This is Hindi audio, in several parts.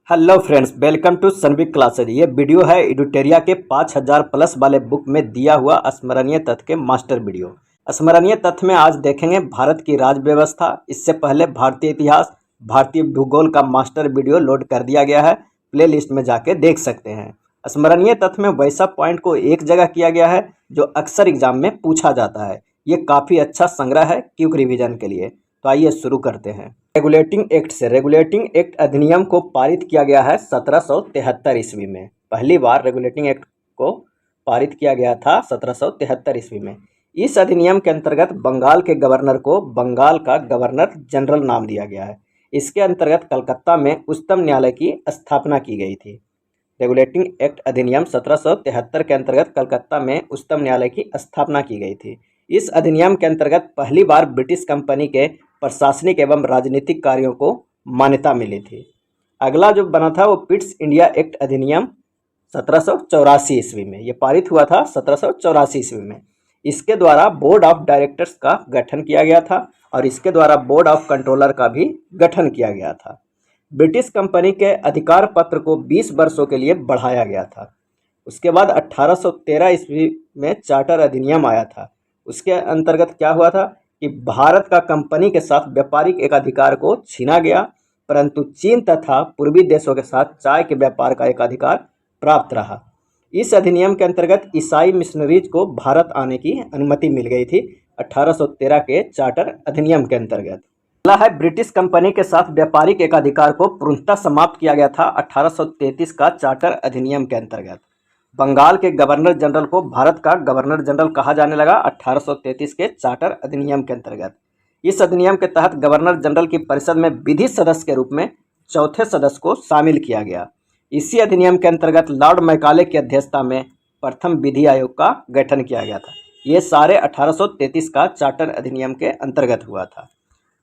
Hello friends, welcome to Sunvik classes. ये वीडियो है एडुटेरिया के 5000 प्लस वाले बुक में दिया हुआ स्मरणीय तथ्य के मास्टर वीडियो। स्मरणीय तथ्य में आज देखेंगे भारत की राज्य व्यवस्था। इससे पहले भारतीय इतिहास, भारतीय भूगोल का मास्टर वीडियो लोड कर दिया गया है, प्ले लिस्ट में जाके देख सकते हैं। स्मरणीय तथ्य में वैसा पॉइंट को एक जगह किया गया है जो अक्सर एग्जाम में पूछा जाता है। ये काफ़ी अच्छा संग्रह है क्विक रिवीजन के लिए। तो आइए शुरू करते हैं। रेगुलेटिंग एक्ट से रेगुलेटिंग एक्ट अधिनियम को पारित किया गया है 1773 ईस्वी में। पहली बार रेगुलेटिंग एक्ट को पारित किया गया था 1773 ईस्वी में। इस अधिनियम के अंतर्गत बंगाल के गवर्नर को बंगाल का गवर्नर जनरल नाम दिया गया है। इसके अंतर्गत कलकत्ता में उच्चतम न्यायालय की स्थापना की गई थी। रेगुलेटिंग एक्ट अधिनियम 1773 के अंतर्गत कलकत्ता में उच्चतम न्यायालय की स्थापना की गई थी। इस अधिनियम के अंतर्गत पहली बार ब्रिटिश कंपनी के प्रशासनिक एवं राजनीतिक कार्यों को मान्यता मिली थी। अगला जो बना था वो पिट्स इंडिया एक्ट अधिनियम 1784 ईस्वी में। ये पारित हुआ था 1784 ईस्वी में। इसके द्वारा बोर्ड ऑफ डायरेक्टर्स का गठन किया गया था और इसके द्वारा बोर्ड ऑफ कंट्रोलर का भी गठन किया गया था। ब्रिटिश कंपनी के अधिकार पत्र को 20 वर्षों के लिए बढ़ाया गया था। उसके बाद 1813 ईस्वी में चार्टर अधिनियम आया था। उसके अंतर्गत क्या हुआ था कि भारत का कंपनी के साथ व्यापारिक एकाधिकार को छीना गया, परंतु चीन तथा पूर्वी देशों के साथ चाय के व्यापार का एकाधिकार प्राप्त रहा। इस अधिनियम के अंतर्गत ईसाई मिशनरीज को भारत आने की अनुमति मिल गई थी 1813 के चार्टर अधिनियम के अंतर्गत। अगला है ब्रिटिश कंपनी के साथ व्यापारिक एकाधिकार को पूर्णतः समाप्त किया गया था 1833 का चार्टर अधिनियम के अंतर्गत। बंगाल के गवर्नर जनरल को भारत का गवर्नर जनरल कहा जाने लगा 1833 के चार्टर अधिनियम के अंतर्गत। इस अधिनियम के तहत गवर्नर जनरल की परिषद में विधि सदस्य के रूप में चौथे सदस्य को शामिल किया गया। इसी अधिनियम के अंतर्गत लॉर्ड मैकाले की अध्यक्षता में प्रथम विधि आयोग का गठन किया गया था। ये सारे 1833 का चार्टर अधिनियम के अंतर्गत हुआ था।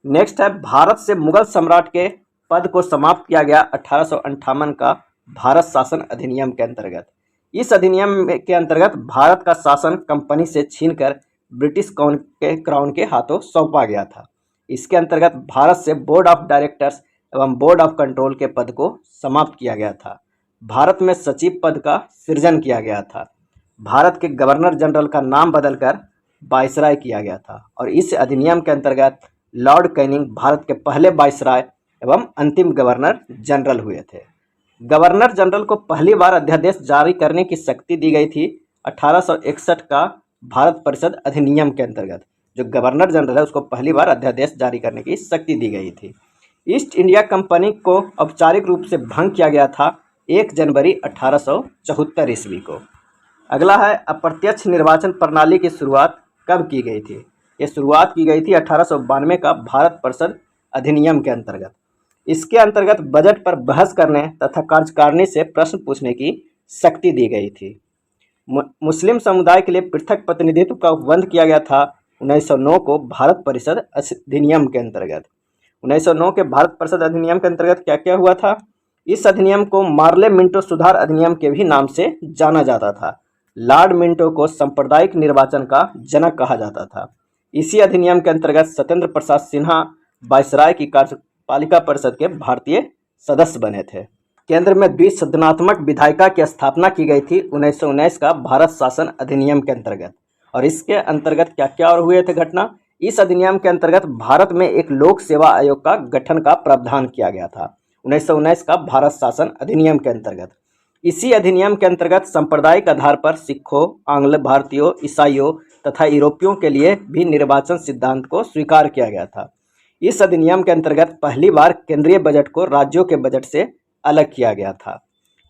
नेक्स्ट है भारत से मुगल सम्राट के पद को समाप्त किया गया 1858 का भारत शासन अधिनियम के अंतर्गत। इस अधिनियम के अंतर्गत भारत का शासन कंपनी से छीनकर ब्रिटिश क्राउन के हाथों सौंपा गया था। इसके अंतर्गत भारत से बोर्ड ऑफ डायरेक्टर्स एवं बोर्ड ऑफ कंट्रोल के पद को समाप्त किया गया था। भारत में सचिव पद का सृजन किया गया था। भारत के गवर्नर जनरल का नाम बदलकर वायसराय किया गया था और इस अधिनियम के अंतर्गत लॉर्ड कैनिंग भारत के पहले वायसराय एवं अंतिम गवर्नर जनरल हुए थे। गवर्नर जनरल को पहली बार अध्यादेश जारी करने की शक्ति दी गई थी 1861 का भारत परिषद अधिनियम के अंतर्गत। जो गवर्नर जनरल है उसको पहली बार अध्यादेश जारी करने की शक्ति दी गई थी। ईस्ट इंडिया कंपनी को औपचारिक रूप से भंग किया गया था 1 जनवरी 1874 ईस्वी को। अगला है अप्रत्यक्ष निर्वाचन प्रणाली की शुरुआत कब की गई थी। ये शुरुआत की गई थी 1892 का भारत परिषद अधिनियम के अंतर्गत। इसके अंतर्गत बजट पर बहस करने तथा कार्यकारिणी से प्रश्न पूछने की शक्ति दी गई थी। मुस्लिम समुदाय के लिए पृथक प्रतिनिधित्व का उपबंध किया गया था 1909 को भारत परिषद अधिनियम के अंतर्गत। 1909 के भारत परिषद अधिनियम के अंतर्गत क्या क्या हुआ था। इस अधिनियम को मार्ले मिंटो सुधार अधिनियम के भी नाम से जाना जाता था। लॉर्ड मिंटो को सांप्रदायिक निर्वाचन का जनक कहा जाता था। इसी अधिनियम के अंतर्गत सत्येंद्र प्रसाद सिन्हा वायसराय की कार्यपालिका परिषद के भारतीय सदस्य बने थे। केंद्र में द्विसदनात्मक विधायिका की स्थापना की गई थी 1919 का भारत शासन अधिनियम के अंतर्गत। और इसके अंतर्गत क्या क्या और हुए थे घटना। इस अधिनियम के अंतर्गत भारत में एक लोक सेवा आयोग का गठन का प्रावधान किया गया था 1919 का भारत शासन अधिनियम के अंतर्गत। इसी अधिनियम के अंतर्गत सांप्रदायिक आधार पर सिखों, आंग्ल भारतीयों, ईसाइयों तथा यूरोपियों के लिए भी निर्वाचन सिद्धांत को स्वीकार किया गया था। इस अधिनियम के अंतर्गत पहली बार केंद्रीय बजट को राज्यों के बजट से अलग किया गया था।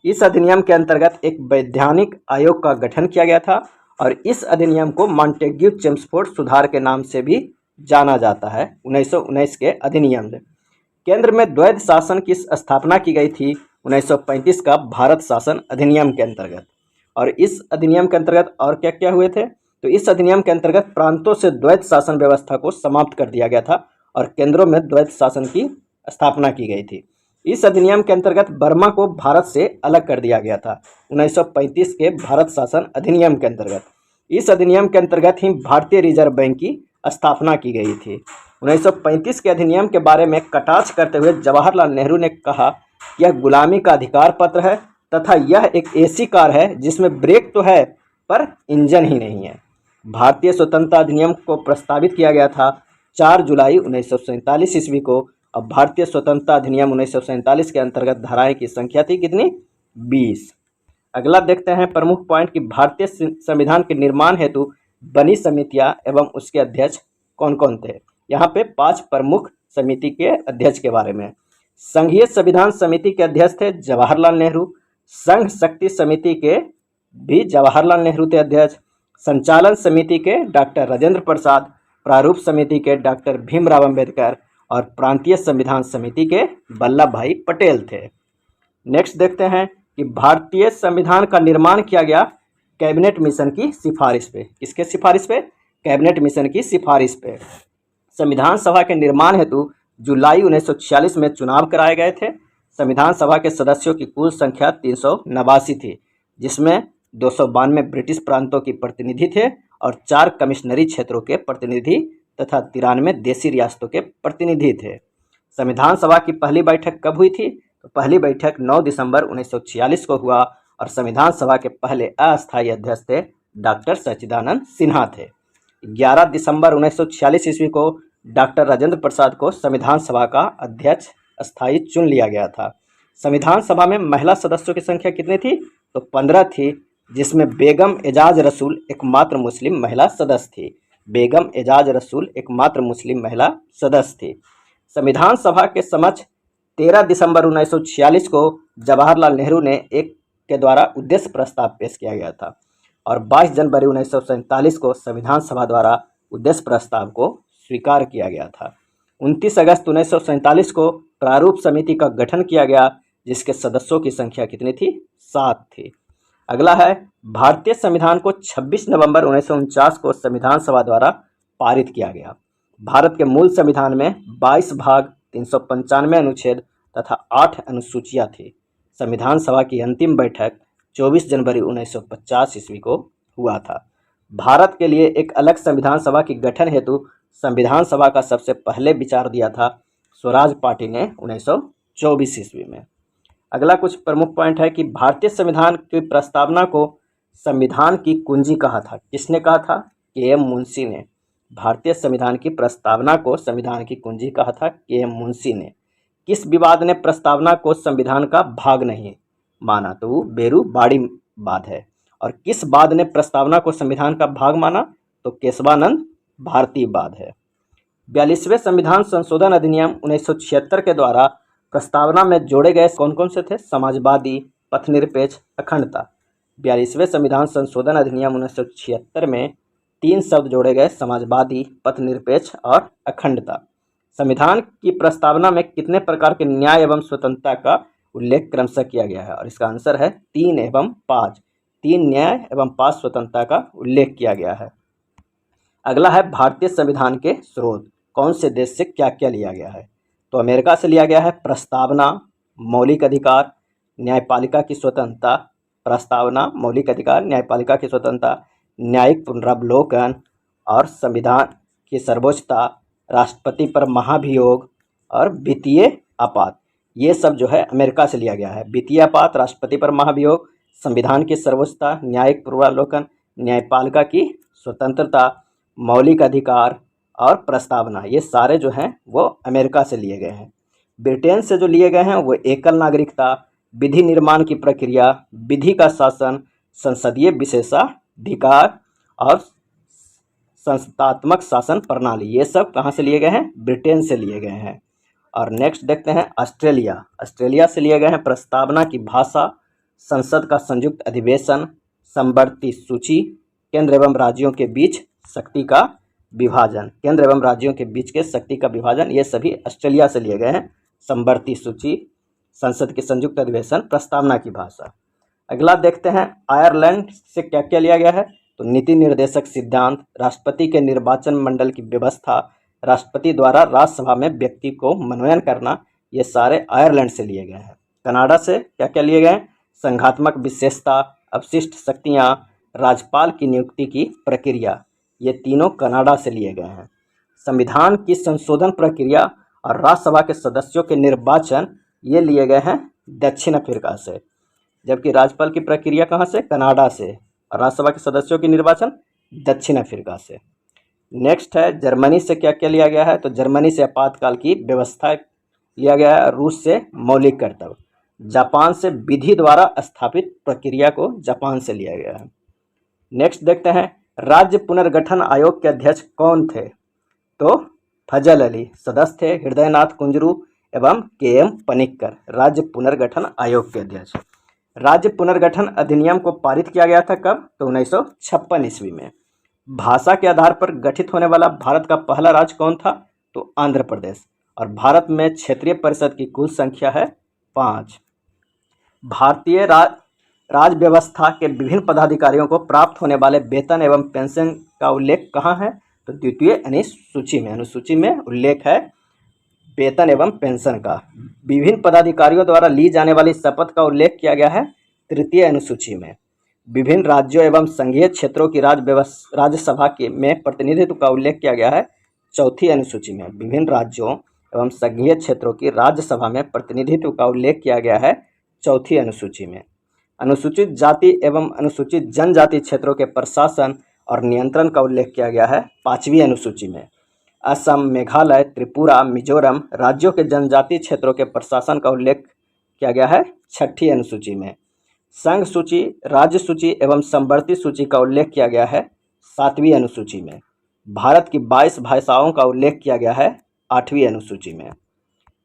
इस अधिनियम के अंतर्गत एक वैधानिक आयोग का गठन किया गया था और इस अधिनियम को मॉन्टेग्यू चेम्सफोर्ड सुधार के नाम से भी जाना जाता है 1919 के अधिनियम से। केंद्र में द्वैध शासन की स्थापना की गई थी 1935 का भारत शासन अधिनियम के अंतर्गत। और इस अधिनियम के अंतर्गत और क्या क्या हुए थे। तो इस अधिनियम के अंतर्गत प्रांतों से द्वैध शासन व्यवस्था को समाप्त कर दिया गया था और केंद्रों में द्वैध शासन की स्थापना की गई थी। इस अधिनियम के अंतर्गत बर्मा को भारत से अलग कर दिया गया था 1935 के भारत शासन अधिनियम के अंतर्गत। इस अधिनियम के अंतर्गत ही भारतीय रिजर्व बैंक की स्थापना की गई थी। 1935 के अधिनियम के बारे में कटाक्ष करते हुए जवाहरलाल नेहरू ने कहा यह गुलामी का अधिकार पत्र है तथा यह एक ऐसी कार है जिसमें ब्रेक तो है पर इंजन ही नहीं है। भारतीय स्वतंत्रता अधिनियम को प्रस्तावित किया गया था 4 जुलाई 1947 ईस्वी को। अब भारतीय स्वतंत्रता अधिनियम 1947 के अंतर्गत धाराएं की संख्या थी कितनी? 20। अगला देखते हैं प्रमुख पॉइंट कि भारतीय संविधान के निर्माण हेतु बनी समितियां एवं उसके अध्यक्ष कौन कौन थे। यहाँ पे 5 प्रमुख समिति के अध्यक्ष के बारे में। संघीय संविधान समिति के अध्यक्ष थे जवाहरलाल नेहरू। संघ शक्ति समिति के भी जवाहरलाल नेहरू थे अध्यक्ष। संचालन समिति के डॉक्टर राजेंद्र प्रसाद, प्रारूप समिति के डॉक्टर भीमराव अंबेडकर और प्रांतीय संविधान समिति के वल्लभ भाई पटेल थे। नेक्स्ट देखते हैं कि भारतीय संविधान का निर्माण किया गया कैबिनेट मिशन की सिफारिश पे। किसके सिफारिश पे? कैबिनेट मिशन की सिफारिश पे। संविधान सभा के निर्माण हेतु जुलाई 1946 में चुनाव कराए गए थे। संविधान सभा के सदस्यों की कुल संख्या 389 थी, जिसमें 292 ब्रिटिश प्रांतों की प्रतिनिधि थे और 4 कमिश्नरी क्षेत्रों के प्रतिनिधि तथा 93 देसी रियासतों के प्रतिनिधि थे। संविधान सभा की पहली बैठक कब हुई थी? तो पहली बैठक 9 दिसंबर 1946 को हुआ और संविधान सभा के पहले अस्थायी अध्यक्ष थे डॉक्टर सच्चिदानंद सिन्हा थे। 11 दिसंबर 1946 ईस्वी को डॉक्टर राजेंद्र प्रसाद को संविधान सभा का अध्यक्ष अस्थायी चुन लिया गया था। संविधान सभा में महिला सदस्यों की संख्या कितनी थी? तो 15 थी, जिसमें बेगम एजाज रसूल एकमात्र मुस्लिम महिला सदस्य थी। बेगम एजाज रसूल एकमात्र मुस्लिम महिला सदस्य थी। संविधान सभा के समक्ष 13 दिसंबर 1946 को जवाहरलाल नेहरू ने एक के द्वारा उद्देश्य प्रस्ताव पेश किया गया था और 22 जनवरी 1947 को संविधान सभा द्वारा उद्देश्य प्रस्ताव को स्वीकार किया गया था। 29 अगस्त 1947 को प्रारूप समिति का गठन किया गया, जिसके सदस्यों की संख्या कितनी थी? 7 थी। अगला है भारतीय संविधान को 26 नवंबर 1949 को संविधान सभा द्वारा पारित किया गया। भारत के मूल संविधान में 22 भाग, 395 अनुच्छेद तथा 8 अनुसूचियां थी। संविधान सभा की अंतिम बैठक 24 जनवरी 1950 ईस्वी को हुआ था। भारत के लिए एक अलग संविधान सभा की गठन हेतु संविधान सभा का सबसे पहले विचार दिया था स्वराज पार्टी ने 1924 ईस्वी में। अगला कुछ प्रमुख पॉइंट है कि भारतीय संविधान की प्रस्तावना को संविधान की कुंजी कहा था। किसने कहा था? के.एम. मुंशी ने। भारतीय संविधान की प्रस्तावना को संविधान की कुंजी कहा था के.एम. मुंशी ने। किस विवाद ने प्रस्तावना को संविधान का भाग नहीं माना? तो वो बेरूबाड़ी वाद है। और किस वाद ने प्रस्तावना को संविधान का भाग माना? तो केशवानंद भारती वाद है। 42वें संविधान संशोधन अधिनियम 1976 के द्वारा प्रस्तावना में जोड़े गए कौन कौन से थे? समाजवादी, पथनिरपेक्ष, अखंडता। 42वें संविधान संशोधन अधिनियम 1976 में 3 शब्द जोड़े गए, समाजवादी, पथनिरपेक्ष और अखंडता। संविधान की प्रस्तावना में कितने प्रकार के न्याय एवं स्वतंत्रता का उल्लेख क्रमशः किया गया है? और इसका आंसर है 3 एवं 5। 3 न्याय एवं 5 स्वतंत्रता का उल्लेख किया गया है। अगला है भारतीय संविधान के स्रोत। कौन से देश से क्या क्या लिया गया है? तो अमेरिका से लिया गया है प्रस्तावना, मौलिक अधिकार, न्यायपालिका की स्वतंत्रता। प्रस्तावना, मौलिक अधिकार, न्यायपालिका की स्वतंत्रता, न्यायिक पुनरावलोकन और संविधान की सर्वोच्चता, राष्ट्रपति पर महाभियोग और वित्तीय आपात। ये सब जो है अमेरिका से लिया गया है। वित्तीय आपात, राष्ट्रपति पर महाभियोग, संविधान की सर्वोच्चता, न्यायिक पुनरावलोकन, न्यायपालिका की स्वतंत्रता, मौलिक अधिकार और प्रस्तावना, ये सारे जो हैं वो अमेरिका से लिए गए हैं। ब्रिटेन से जो लिए गए हैं वो एकल नागरिकता, विधि निर्माण की प्रक्रिया, विधि का शासन, संसदीय विशेषाधिकार और संस्थात्मक शासन प्रणाली, ये सब कहाँ से लिए गए हैं? ब्रिटेन से लिए गए हैं। और नेक्स्ट देखते हैं ऑस्ट्रेलिया। ऑस्ट्रेलिया से लिए गए हैं प्रस्तावना की भाषा, संसद का संयुक्त अधिवेशन, समवर्ती सूची, केंद्र एवं राज्यों के बीच शक्ति का विभाजन। केंद्र एवं राज्यों के बीच के शक्ति का विभाजन, ये सभी ऑस्ट्रेलिया से लिए गए हैं। समवर्ती सूची, संसद के संयुक्त अधिवेशन, प्रस्तावना की भाषा। अगला देखते हैं आयरलैंड से क्या क्या लिया गया है? तो नीति निर्देशक सिद्धांत, राष्ट्रपति के निर्वाचन मंडल की व्यवस्था, राष्ट्रपति द्वारा राज्यसभा में व्यक्ति को मनोनयन करना, ये सारे आयरलैंड से लिए गए हैं। कनाडा से क्या क्या लिए गए? संघात्मक विशेषता, अपशिष्ट शक्तियाँ, राज्यपाल की नियुक्ति की प्रक्रिया, ये तीनों कनाडा से लिए गए हैं। संविधान की संशोधन प्रक्रिया और राज्यसभा के सदस्यों के निर्वाचन, ये लिए गए हैं दक्षिण अफ्रीका से। जबकि राज्यपाल की प्रक्रिया कहाँ से? कनाडा से। और राज्यसभा के सदस्यों की निर्वाचन दक्षिण अफ्रीका से। नेक्स्ट है जर्मनी से क्या क्या लिया गया है? तो जर्मनी से आपातकाल की व्यवस्था लिया गया है। रूस से मौलिक कर्तव्य। जापान से विधि द्वारा स्थापित प्रक्रिया को जापान से लिया गया है। नेक्स्ट देखते हैं राज्य पुनर्गठन आयोग के अध्यक्ष कौन थे? तो फजल अली सदस्य थे, हृदयनाथ कुंजरू एवं के.एम. पनिक्कर राज्य पुनर्गठन आयोग के अध्यक्ष। राज्य पुनर्गठन अधिनियम को पारित किया गया था कब? तो 1956 ईस्वी में। भाषा के आधार पर गठित होने वाला भारत का पहला राज्य कौन था? तो आंध्र प्रदेश। और भारत में क्षेत्रीय परिषद की कुल संख्या है 5। भारतीय राज व्यवस्था के विभिन्न पदाधिकारियों को प्राप्त होने वाले वेतन एवं पेंशन का उल्लेख कहाँ है? तो द्वितीय अनुसूची में उल्लेख है वेतन एवं पेंशन का। विभिन्न पदाधिकारियों द्वारा ली जाने वाली शपथ का उल्लेख किया गया है तृतीय अनुसूची में। विभिन्न राज्यों एवं संघीय क्षेत्रों की राज्यसभा में प्रतिनिधित्व का उल्लेख किया गया है चौथी अनुसूची में। विभिन्न राज्यों एवं संघीय क्षेत्रों की राज्यसभा में प्रतिनिधित्व का उल्लेख किया गया है चौथी अनुसूची में। अनुसूचित जाति एवं अनुसूचित जनजाति क्षेत्रों के प्रशासन और नियंत्रण का उल्लेख किया गया है 5वीं अनुसूची में। असम, मेघालय, त्रिपुरा, मिजोरम राज्यों के जनजातीय क्षेत्रों के प्रशासन का उल्लेख किया गया है 6ठी अनुसूची में। संघ सूची, राज्य सूची एवं समवर्ती सूची का उल्लेख किया गया है 7वीं अनुसूची में। भारत की 22 भाषाओं का उल्लेख किया गया है 8वीं अनुसूची में।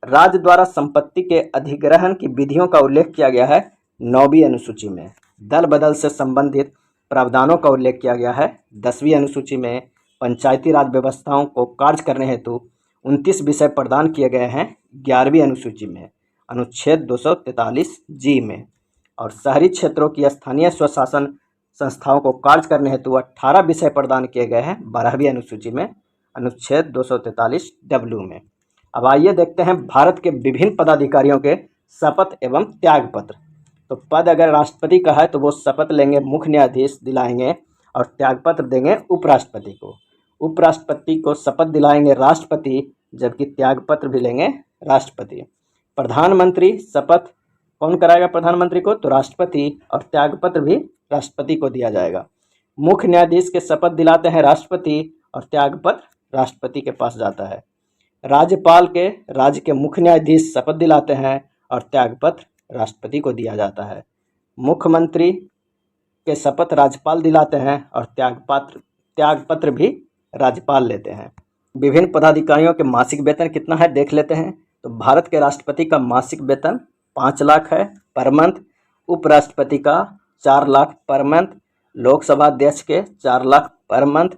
राज्य द्वारा संपत्ति के अधिग्रहण की विधियों का उल्लेख किया गया है 9वीं अनुसूची में। दल बदल से संबंधित प्रावधानों का उल्लेख किया गया है 10वीं अनुसूची में। पंचायती राज व्यवस्थाओं को कार्य करने हेतु 29 विषय प्रदान किए गए हैं 11वीं अनुसूची में अनुच्छेद 243 जी में। और शहरी क्षेत्रों की स्थानीय स्वशासन संस्थाओं को कार्य करने हेतु 18 विषय प्रदान किए गए हैं 12वीं अनुसूची में अनुच्छेद 243 डब्ल्यू में। अब आइए देखते हैं भारत के विभिन्न पदाधिकारियों के शपथ एवं त्यागपत्र। तो पद अगर राष्ट्रपति का है तो वो शपथ लेंगे मुख्य न्यायाधीश दिलाएंगे और त्यागपत्र देंगे उपराष्ट्रपति को। उपराष्ट्रपति को शपथ दिलाएंगे राष्ट्रपति, जबकि त्यागपत्र भी लेंगे राष्ट्रपति। प्रधानमंत्री शपथ कौन कराएगा प्रधानमंत्री को? तो राष्ट्रपति, और त्यागपत्र भी राष्ट्रपति को दिया जाएगा। मुख्य न्यायाधीश के शपथ दिलाते हैं राष्ट्रपति और त्यागपत्र राष्ट्रपति के पास जाता है। राज्यपाल के राज्य के मुख्य न्यायाधीश शपथ दिलाते हैं और त्यागपत्र राष्ट्रपति को दिया जाता है। मुख्यमंत्री के शपथ राज्यपाल दिलाते हैं और त्यागपत्र भी राज्यपाल लेते हैं। विभिन्न पदाधिकारियों के मासिक वेतन कितना है देख लेते हैं। तो भारत के राष्ट्रपति का मासिक वेतन 5 लाख है पर मंथ, उपराष्ट्रपति का 4 लाख पर मंथ, लोकसभा अध्यक्ष के 4 लाख पर मंथ,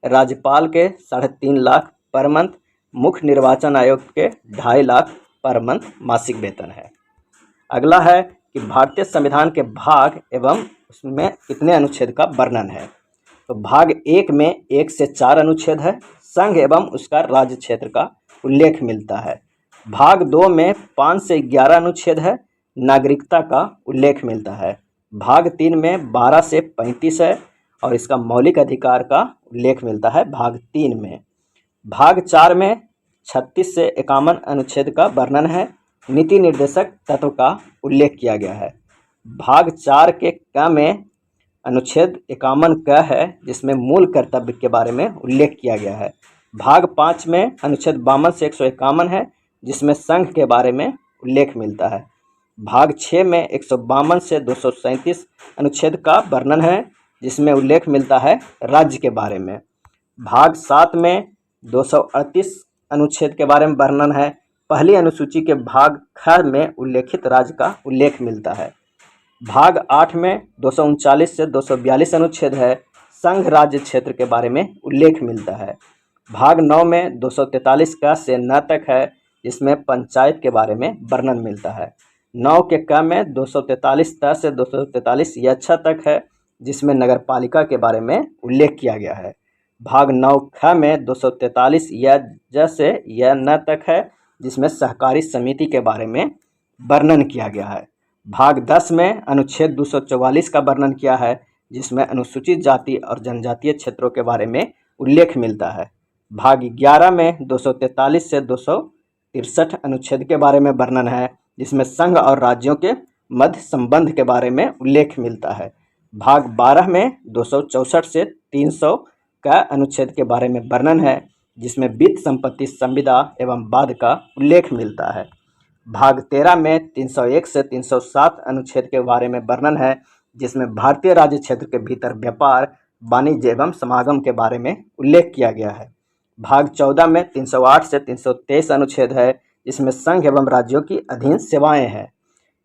राज्यपाल के 3.5 लाख पर मंथ, मुख्य निर्वाचन आयोग के 2.5 लाख पर मंथ मासिक वेतन है। अगला है कि भारतीय संविधान के भाग एवं उसमें कितने अनुच्छेद का वर्णन है। तो भाग 1 में 1 से 4 अनुच्छेद है। संघ एवं उसका राज्य क्षेत्र का उल्लेख मिलता है। भाग 2 में 5 से 11 अनुच्छेद है। नागरिकता का उल्लेख मिलता है। भाग 3 में 12 से 35 है और इसका मौलिक अधिकार का उल्लेख मिलता है भाग 3 में। भाग 4 में 36 से 51 अनुच्छेद का वर्णन है। नीति निर्देशक तत्व का उल्लेख किया गया है। भाग 4 के क में अनुच्छेद 51 क है, जिसमें मूल कर्तव्य के बारे में उल्लेख किया गया है। भाग 5 में अनुच्छेद 52 से 151 है, जिसमें संघ के बारे में उल्लेख मिलता है। भाग 6 में 152 से 237 अनुच्छेद का वर्णन है, जिसमें उल्लेख मिलता है राज्य के बारे में। भाग 7 में 238 अनुच्छेद के बारे में वर्णन है। पहली अनुसूची के भाग ख में उल्लेखित राज्य का उल्लेख मिलता है। भाग 8 में 239 से 242 अनुच्छेद है। संघ राज्य क्षेत्र के बारे में उल्लेख मिलता है। भाग 9 में 243 क से न तक है, जिसमें पंचायत के बारे में वर्णन मिलता है। 9 के क में 243 त से 243 य छ तक है, जिसमें नगर पालिका के बारे में उल्लेख किया गया है। भाग 9 ख में 243 य ज से य न तक है, जिसमें सहकारी समिति के बारे में वर्णन किया गया है। भाग 10 में अनुच्छेद 244 का वर्णन किया है, जिसमें अनुसूचित जाति और जनजातीय क्षेत्रों के बारे में उल्लेख मिलता है। भाग 11 में 243 से 263 अनुच्छेद के बारे में वर्णन है। जिसमें संघ और राज्यों के मध्य संबंध के बारे में उल्लेख मिलता है। भाग 12 में 264 से 300 का अनुच्छेद के बारे में वर्णन है, जिसमें वित्त, संपत्ति, संविदा एवं वाद का उल्लेख मिलता है। भाग 13 में 301 से 307 अनुच्छेद के बारे में वर्णन है, जिसमें भारतीय राज्य क्षेत्र के भीतर व्यापार, वाणिज्य एवं समागम के बारे में उल्लेख किया गया है। भाग 14 में 308 से 323 अनुच्छेद है, जिसमें संघ एवं राज्यों की अधीन सेवाएं हैं।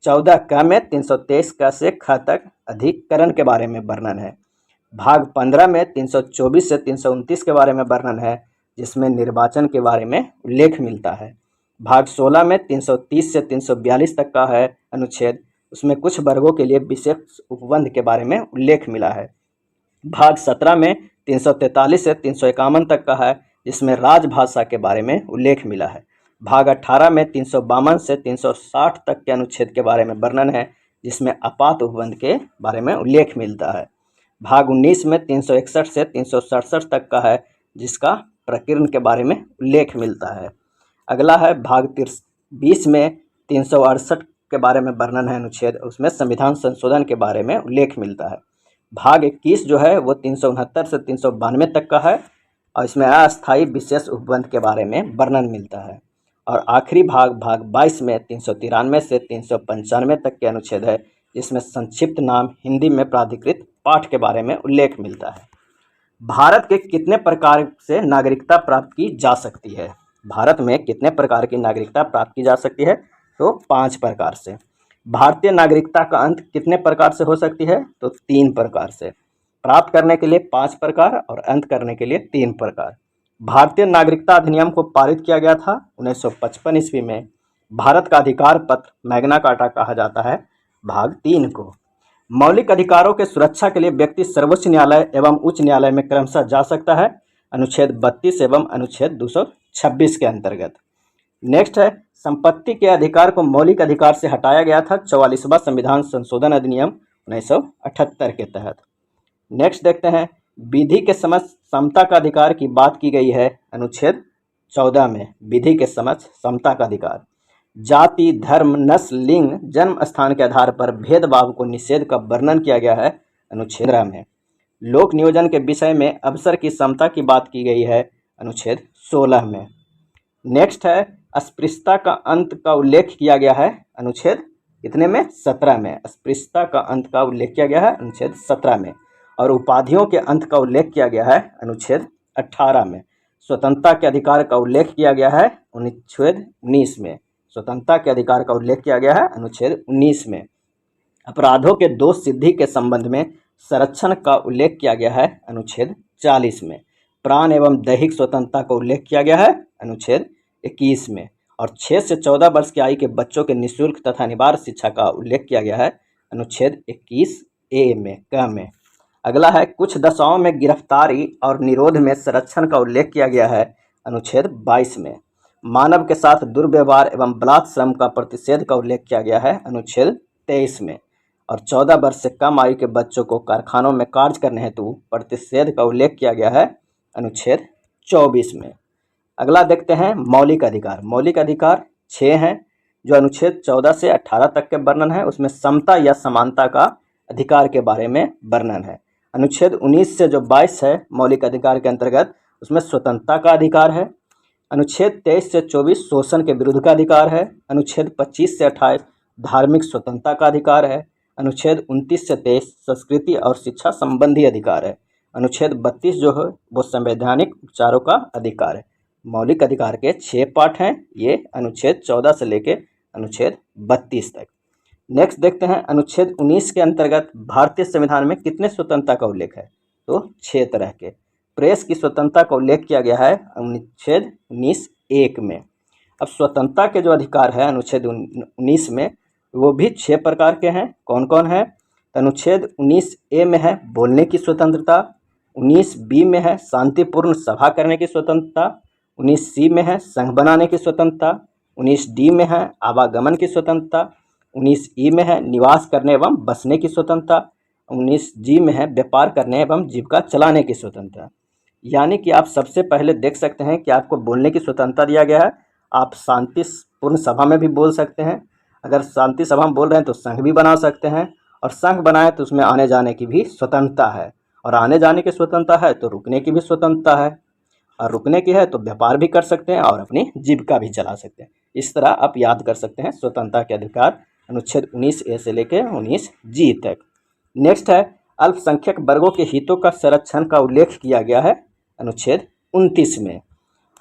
14 क में 323 क से ख तक अधिकरण के बारे में वर्णन है। भाग 15 में 324 से 329 के बारे में वर्णन है, जिसमें निर्वाचन के बारे में उल्लेख मिलता है। भाग 16 में 330 से 342 तक का है अनुच्छेद, उसमें कुछ वर्गों के लिए विशेष उपबंध के बारे में उल्लेख मिला है। भाग 17 में 343 से 351 तक का है, जिसमें राजभाषा के बारे में उल्लेख मिला है। भाग 18 में 352 से 360 तक के अनुच्छेद के बारे में वर्णन है, जिसमें आपात उपबंध के बारे में उल्लेख मिलता है। भाग 19 में 361 से 367 तक का है, जिसका प्रकीर्णन के बारे में उल्लेख मिलता है। अगला है भाग 20 में 368 के बारे में वर्णन है अनुच्छेद, उसमें संविधान संशोधन के बारे में उल्लेख मिलता है। भाग 21 जो है वो 369 से 392 तक का है, और इसमें अस्थायी विशेष उपबंध के बारे में वर्णन मिलता है। और आखिरी भाग 22 में 393 से 395 तक के अनुच्छेद है, जिसमें संक्षिप्त नाम हिंदी में प्राधिकृत पाठ के बारे में उल्लेख मिलता है। भारत के कितने प्रकार से नागरिकता प्राप्त की जा सकती है? भारत में कितने प्रकार की नागरिकता प्राप्त की जा सकती है? तो 5 प्रकार से। भारतीय नागरिकता का अंत कितने प्रकार से हो सकती है? तो 3 प्रकार से। प्राप्त करने के लिए 5 प्रकार और अंत करने के लिए 3 प्रकार। भारतीय नागरिकता अधिनियम को पारित किया गया था 1955 ईस्वी में। भारत का अधिकार पत्र मैग्ना कार्टा कहा जाता है भाग 3 को। मौलिक अधिकारों के सुरक्षा के लिए व्यक्ति सर्वोच्च न्यायालय एवं उच्च न्यायालय में क्रमशः जा सकता है, अनुच्छेद 32 एवं अनुच्छेद 226 के अंतर्गत। नेक्स्ट है संपत्ति के अधिकार को मौलिक अधिकार से हटाया गया था 44वां संविधान संशोधन अधिनियम 1978 के तहत। नेक्स्ट देखते हैं विधि के समक्ष समता का अधिकार की बात की गई है अनुच्छेद 14 में। विधि के समक्ष समता का अधिकार। जाति, धर्म, नस्ल, लिंग, जन्म स्थान के आधार पर भेदभाव को निषेध का वर्णन किया गया है अनुच्छेद 15 में। लोक नियोजन के विषय में अवसर की समता की बात की गई है अनुच्छेद 16 में। नेक्स्ट है अस्पृश्यता का अंत का उल्लेख किया गया है अनुच्छेद कितने में? 17 में। अस्पृश्यता का अंत का उल्लेख किया गया है अनुच्छेद 17 में। और उपाधियों के अंत का उल्लेख किया गया है अनुच्छेद 18 में। स्वतंत्रता के अधिकार का उल्लेख किया गया है अनुच्छेद 19 में। स्वतंत्रता के अधिकार का उल्लेख किया गया है अनुच्छेद 19 में। अपराधों के दोष सिद्धि के संबंध में संरक्षण का उल्लेख किया गया है अनुच्छेद 40 में। प्राण एवं दैहिक स्वतंत्रता का उल्लेख किया गया है अनुच्छेद 21 में। और 6 से 14 वर्ष की आयु के बच्चों के निःशुल्क तथा अनिवार्य शिक्षा का उल्लेख किया गया है अनुच्छेद 21A में क में। अगला है कुछ दशाओं में गिरफ्तारी और निरोध में संरक्षण का उल्लेख किया गया है अनुच्छेद 22 में। मानव के साथ दुर्व्यवहार एवं बलात् श्रम का प्रतिषेध का उल्लेख किया गया है अनुच्छेद 23 में। और 14 वर्ष से कम आयु के बच्चों को कारखानों में कार्य करने हेतु प्रतिषेध का उल्लेख किया गया है अनुच्छेद 24 में। अगला देखते हैं मौलिक अधिकार। मौलिक अधिकार 6 हैं, जो अनुच्छेद 14 से 18 तक के वर्णन है। उसमें समता या समानता का अधिकार के बारे में वर्णन है। अनुच्छेद 19 से जो 22 है मौलिक अधिकार के अंतर्गत, उसमें स्वतंत्रता का अधिकार है। अनुच्छेद 23 से 24 शोषण के विरुद्ध का अधिकार है। अनुच्छेद 25 से 28 धार्मिक स्वतंत्रता का अधिकार है। अनुच्छेद 29 से 23 संस्कृति और शिक्षा संबंधी अधिकार है। अनुच्छेद 32 जो है वो संवैधानिक उपचारों का अधिकार है। मौलिक अधिकार के 6 पार्ट हैं ये, अनुच्छेद 14 से लेके अनुच्छेद 32 तक। नेक्स्ट देखते हैं अनुच्छेद 19 के अंतर्गत भारतीय संविधान में कितने स्वतंत्रता का उल्लेख है? तो 6 तरह के। प्रेस की स्वतंत्रता का उल्लेख किया गया है अनुच्छेद 19(1) में। अब स्वतंत्रता के जो अधिकार है अनुच्छेद 19 में, वो भी 6 प्रकार के हैं। कौन कौन है? तो अनुच्छेद 19A में है बोलने की स्वतंत्रता। 19B में है शांतिपूर्ण सभा करने की स्वतंत्रता। 19C में है संघ बनाने की स्वतंत्रता। 19D में है आवागमन की स्वतंत्रता। 19E में है निवास करने एवं बसने की स्वतंत्रता। 19G में है व्यापार करने एवं जीविका चलाने की स्वतंत्रता। यानी कि आप सबसे पहले देख सकते हैं कि आपको बोलने की स्वतंत्रता दिया गया है। आप शांतिपूर्ण सभा में भी बोल सकते हैं। अगर शांति सभा में बोल रहे हैं तो संघ भी बना सकते हैं, और संघ बनाए तो उसमें आने जाने की भी स्वतंत्रता है, और आने जाने की स्वतंत्रता है तो रुकने की भी स्वतंत्रता है, और रुकने की है तो व्यापार भी कर सकते हैं और अपनी जीविका भी चला सकते हैं। इस तरह आप याद कर सकते हैं स्वतंत्रता के अधिकार अनुच्छेद 19A से लेकर 19G तक। नेक्स्ट है अल्पसंख्यक वर्गों के हितों का संरक्षण का उल्लेख किया गया है अनुच्छेद 29 में।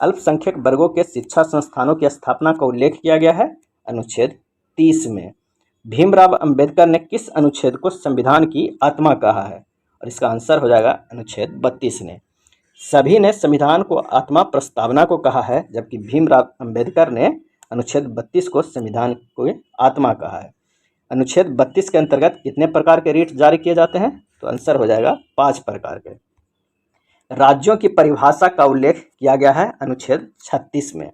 अल्पसंख्यक वर्गों के शिक्षा संस्थानों की स्थापना का उल्लेख किया गया है अनुच्छेद 30 में। भीमराव अंबेडकर ने किस अनुच्छेद को संविधान की आत्मा कहा है, और इसका आंसर हो जाएगा अनुच्छेद 32 ने। सभी ने संविधान को आत्मा प्रस्तावना को कहा है, जबकि भीमराव अंबेडकर ने अनुच्छेद 32 को संविधान को आत्मा कहा है। अनुच्छेद 32 के अंतर्गत कितने प्रकार के रीट जारी किए जाते हैं, तो आंसर हो जाएगा 5 प्रकार के। राज्यों की परिभाषा का उल्लेख किया गया है अनुच्छेद 36 में।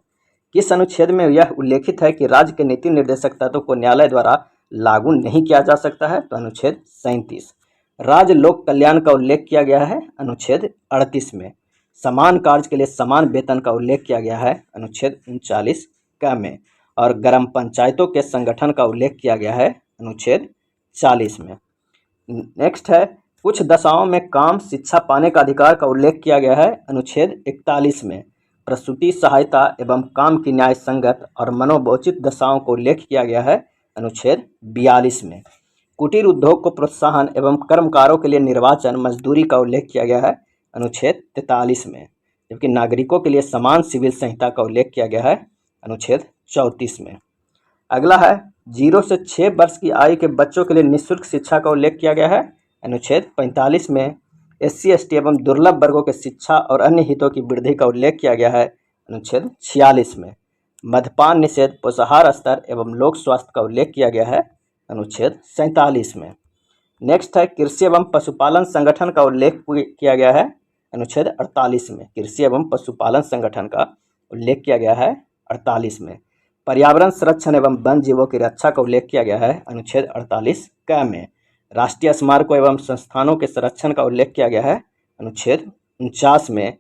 किस अनुच्छेद में यह उल्लेखित है कि राज्य के नीति निर्देशक तत्वों को न्यायालय द्वारा लागू नहीं किया जा सकता है, तो अनुच्छेद 37। राज्य लोक कल्याण का उल्लेख किया गया है अनुच्छेद 38 में। समान कार्य के लिए समान वेतन का उल्लेख किया गया है अनुच्छेद 39 क में, और ग्राम पंचायतों के संगठन का उल्लेख किया गया है अनुच्छेद 40 में। नेक्स्ट है कुछ दशाओं में काम शिक्षा पाने का अधिकार का उल्लेख किया गया है अनुच्छेद 41 में। प्रसूति सहायता एवं काम की न्याय संगत और मनोवोचित दशाओं को उल्लेख किया गया है अनुच्छेद 42 में। कुटीर उद्योग को प्रोत्साहन एवं कर्मकारों के लिए निर्वाचन मजदूरी का उल्लेख किया गया है अनुच्छेद 43 में, जबकि नागरिकों के लिए समान सिविल संहिता का उल्लेख किया गया है अनुच्छेद 34 में। अगला है 0 से 6 वर्ष की आयु के बच्चों के लिए निःशुल्क शिक्षा का उल्लेख किया गया है अनुच्छेद 45 में। SC ST एवं दुर्लभ वर्गों के शिक्षा और अन्य हितों की वृद्धि का उल्लेख किया गया है अनुच्छेद 46 में। मद्यपान निषेध, पोषाहार स्तर एवं लोक स्वास्थ्य का उल्लेख किया गया है अनुच्छेद 47 में। नेक्स्ट है कृषि एवं पशुपालन संगठन का उल्लेख किया गया है अनुच्छेद 48 में। कृषि एवं पशुपालन संगठन का उल्लेख किया गया है 48 में। पर्यावरण संरक्षण एवं वन जीवों की रक्षा का उल्लेख किया गया है अनुच्छेद 48 क में। राष्ट्रीय स्मारकों एवं संस्थानों के संरक्षण का उल्लेख किया गया है अनुच्छेद 49 में।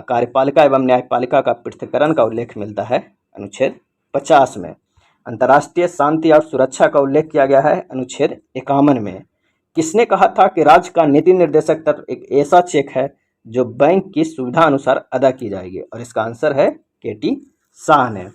कार्यपालिका एवं न्यायपालिका का पृथक्करण का उल्लेख मिलता है अनुच्छेद 50 में। अंतर्राष्ट्रीय शांति और सुरक्षा का उल्लेख किया गया है अनुच्छेद 51 में। किसने कहा था कि राज्य का नीति निर्देशक तत्व एक ऐसा चेक है जो बैंक की सुविधा अनुसार अदा की जाएगी, और इसका आंसर है KT शाह ने।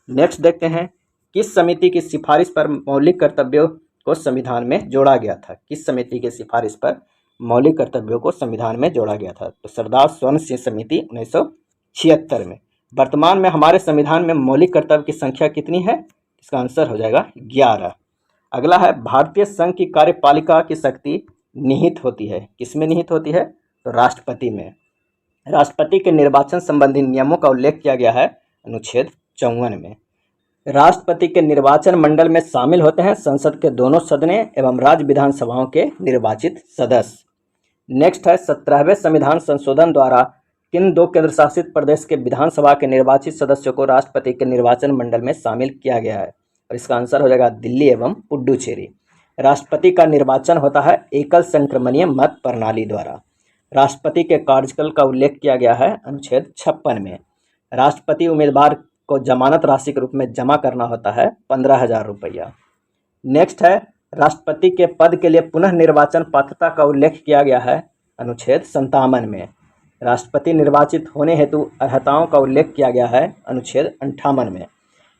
नेक्स्ट देखते हैं किस समिति की सिफारिश पर मौलिक कर्तव्यों को संविधान में जोड़ा गया था। किस समिति की सिफारिश पर मौलिक कर्तव्यों को संविधान में जोड़ा गया था, तो सरदार स्वर्ण सिंह समिति 1976 में। वर्तमान में हमारे संविधान में मौलिक कर्तव्य की संख्या कितनी है, इसका आंसर हो जाएगा 11। अगला है भारतीय संघ की कार्यपालिका की शक्ति निहित होती है, किसमें निहित होती है, तो राष्ट्रपति में। राष्ट्रपति के निर्वाचन संबंधी नियमों का उल्लेख किया गया है अनुच्छेद 54 में। राष्ट्रपति के निर्वाचन मंडल में शामिल होते हैं संसद के दोनों सदनों एवं राज्य विधानसभाओं के निर्वाचित सदस्य। नेक्स्ट है 17वें संविधान संशोधन द्वारा किन 2 केंद्र शासित प्रदेश के विधानसभा के निर्वाचित सदस्यों को राष्ट्रपति के निर्वाचन मंडल में शामिल किया गया है, और इसका आंसर हो जाएगा दिल्ली एवं पुडुचेरी। राष्ट्रपति का निर्वाचन होता है एकल संक्रमणीय मत प्रणाली द्वारा। राष्ट्रपति के कार्यकाल का उल्लेख किया गया है अनुच्छेद 56 में। राष्ट्रपति उम्मीदवार को जमानत राशि के रूप में जमा करना होता है 15,000 रुपया। नेक्स्ट है राष्ट्रपति के पद के लिए पुनः निर्वाचन पात्रता का उल्लेख किया गया है अनुच्छेद 57 में। राष्ट्रपति निर्वाचित होने हेतु अर्हताओं का उल्लेख किया गया है अनुच्छेद 58 में।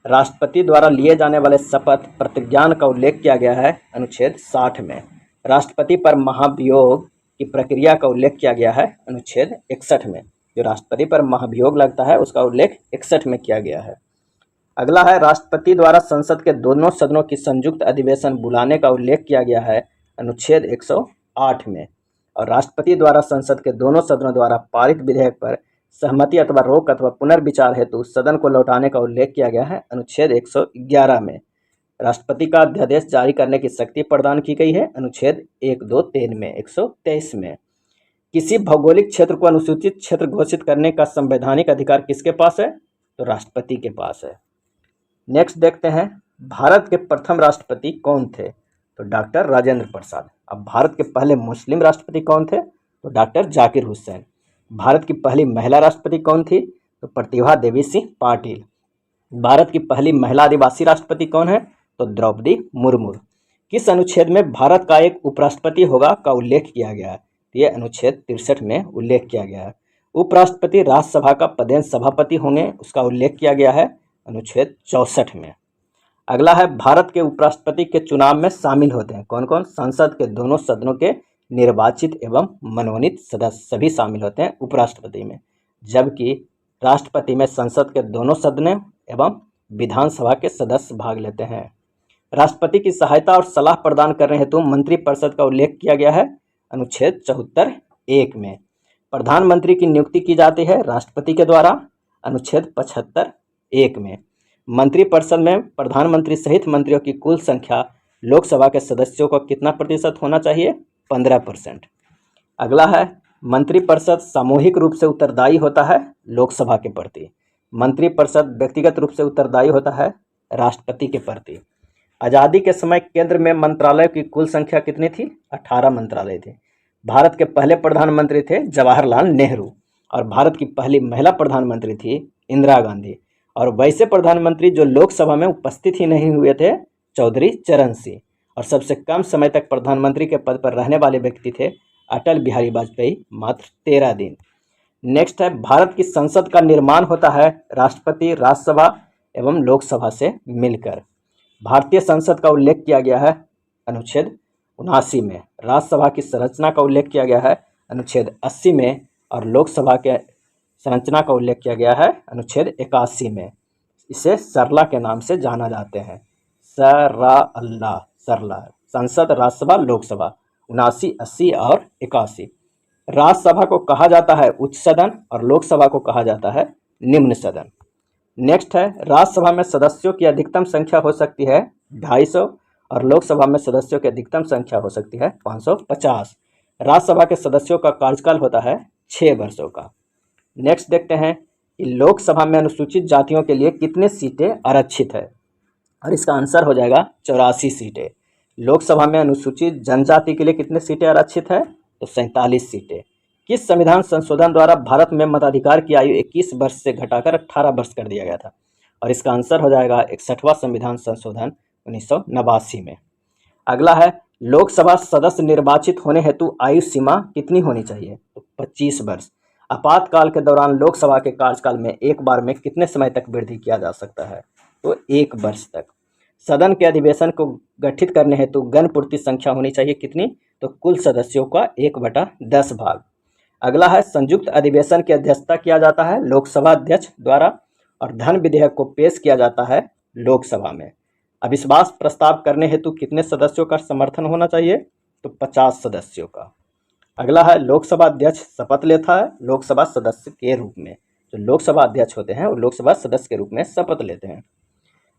राष्ट्रपति द्वारा लिए जाने वाले शपथ प्रतिज्ञान का उल्लेख किया गया है अनुच्छेद 60 में। राष्ट्रपति पर महाभियोग की प्रक्रिया का उल्लेख किया गया है अनुच्छेद 61 में। जो राष्ट्रपति पर महाभियोग लगता है उसका उल्लेख 61 में किया गया है। अगला है राष्ट्रपति द्वारा संसद के दोनों सदनों की संयुक्त अधिवेशन बुलाने का उल्लेख किया गया है अनुच्छेद 108 में, और राष्ट्रपति द्वारा संसद के दोनों सदनों द्वारा पारित विधेयक पर सहमति अथवा रोक अथवा पुनर्विचार हेतु सदन को लौटाने का उल्लेख किया गया है अनुच्छेद 111 में। राष्ट्रपति का अध्यादेश जारी करने की शक्ति प्रदान की गई है अनुच्छेद 1, 2, 3 में 123 में। किसी भौगोलिक क्षेत्र को अनुसूचित क्षेत्र घोषित करने का संवैधानिक अधिकार किसके पास है, तो राष्ट्रपति के पास है। नेक्स्ट देखते हैं भारत के प्रथम राष्ट्रपति कौन थे, तो डॉक्टर राजेंद्र प्रसाद। अब भारत के पहले मुस्लिम राष्ट्रपति कौन थे, तो डॉक्टर जाकिर हुसैन। भारत की पहली महिला राष्ट्रपति कौन थी, तो प्रतिभा देवी सिंह पाटिल। भारत की पहली महिला आदिवासी राष्ट्रपति कौन है, तो द्रौपदी मुर्मू। किस अनुच्छेद में भारत का एक उपराष्ट्रपति होगा का उल्लेख किया गया है? तो ये अनुच्छेद 63 में उल्लेख किया गया है। उपराष्ट्रपति राज्यसभा का पदेन सभापति होंगे, उसका उल्लेख किया गया है अनुच्छेद 64 में। अगला है, भारत के उपराष्ट्रपति के चुनाव में शामिल होते हैं कौन कौन? संसद के दोनों सदनों के निर्वाचित एवं मनोनीत सदस्य सभी शामिल होते हैं उपराष्ट्रपति में, जबकि राष्ट्रपति में संसद के दोनों सदनों एवं विधानसभा के सदस्य भाग लेते हैं। राष्ट्रपति की सहायता और सलाह प्रदान करने हेतु मंत्रिपरिषद का उल्लेख किया गया है अनुच्छेद 74(1) में। प्रधानमंत्री की नियुक्ति की जाती है राष्ट्रपति के द्वारा अनुच्छेद 75(1) में। मंत्रिपरिषद में प्रधानमंत्री सहित मंत्रियों की कुल संख्या लोकसभा के सदस्यों का कितना प्रतिशत होना चाहिए? 15%। अगला है, मंत्रिपरिषद सामूहिक रूप से उत्तरदायी होता है लोकसभा के प्रति। मंत्रिपरिषद व्यक्तिगत रूप से उत्तरदायी होता है राष्ट्रपति के प्रति। आज़ादी के समय केंद्र में मंत्रालय की कुल संख्या कितनी थी? 18 मंत्रालय थे। भारत के पहले प्रधानमंत्री थे जवाहरलाल नेहरू और भारत की पहली महिला प्रधानमंत्री थी इंदिरा गांधी। और वैसे प्रधानमंत्री जो लोकसभा में उपस्थित ही नहीं हुए थे चौधरी चरण सिंह। और सबसे कम समय तक प्रधानमंत्री के पद पर रहने वाले व्यक्ति थे अटल बिहारी वाजपेयी, मात्र 13 दिन। नेक्स्ट है, भारत की संसद का निर्माण होता है राष्ट्रपति, राज्यसभा एवं लोकसभा से मिलकर। भारतीय संसद का उल्लेख किया गया है अनुच्छेद 79 में। राज्यसभा की संरचना का उल्लेख किया गया है अनुच्छेद 80 में और लोकसभा के संरचना का उल्लेख किया गया है अनुच्छेद 81 में। इसे सरला के नाम से जाना जाते हैं। सरला संसद, राज्यसभा, लोकसभा 79, 80 और 81। राज्यसभा को कहा जाता है उच्च सदन और लोकसभा को कहा जाता है निम्न सदन। नेक्स्ट है, राज्यसभा में सदस्यों की अधिकतम संख्या हो सकती है 250 और लोकसभा में सदस्यों की अधिकतम संख्या हो सकती है 550। राज्यसभा के सदस्यों का कार्यकाल होता है 6 वर्षों का। नेक्स्ट देखते हैं कि लोकसभा में अनुसूचित जातियों के लिए कितने सीटें आरक्षित है? और इसका आंसर हो जाएगा 84 सीटें। लोकसभा में अनुसूचित जनजाति के लिए कितने सीटें आरक्षित है? तो 47 सीटें। किस संविधान संशोधन द्वारा भारत में मताधिकार की आयु 21 वर्ष से घटाकर 18 वर्ष कर दिया गया था? और इसका आंसर हो जाएगा 61वां संविधान संशोधन 1989 में। अगला है, लोकसभा सदस्य निर्वाचित होने हेतु आयु सीमा कितनी होनी चाहिए? तो 25 वर्ष। आपातकाल के दौरान लोकसभा के कार्यकाल में एक बार में कितने समय तक वृद्धि किया जा सकता है? तो 1 वर्ष तक। सदन के अधिवेशन को गठित करने हेतु गणपूर्ति संख्या होनी चाहिए कितनी? तो कुल सदस्यों का 1/10 भाग। अगला है, संयुक्त अधिवेशन की अध्यक्षता किया जाता है लोकसभा अध्यक्ष द्वारा और धन विधेयक को पेश किया जाता है लोकसभा में। अविश्वास प्रस्ताव करने हेतु कितने सदस्यों का समर्थन होना चाहिए? तो 50 सदस्यों का। अगला है, लोकसभा अध्यक्ष शपथ लेता है लोकसभा सदस्य के रूप में। जो लोकसभा अध्यक्ष होते हैं वो लोकसभा सदस्य के रूप में शपथ लेते हैं।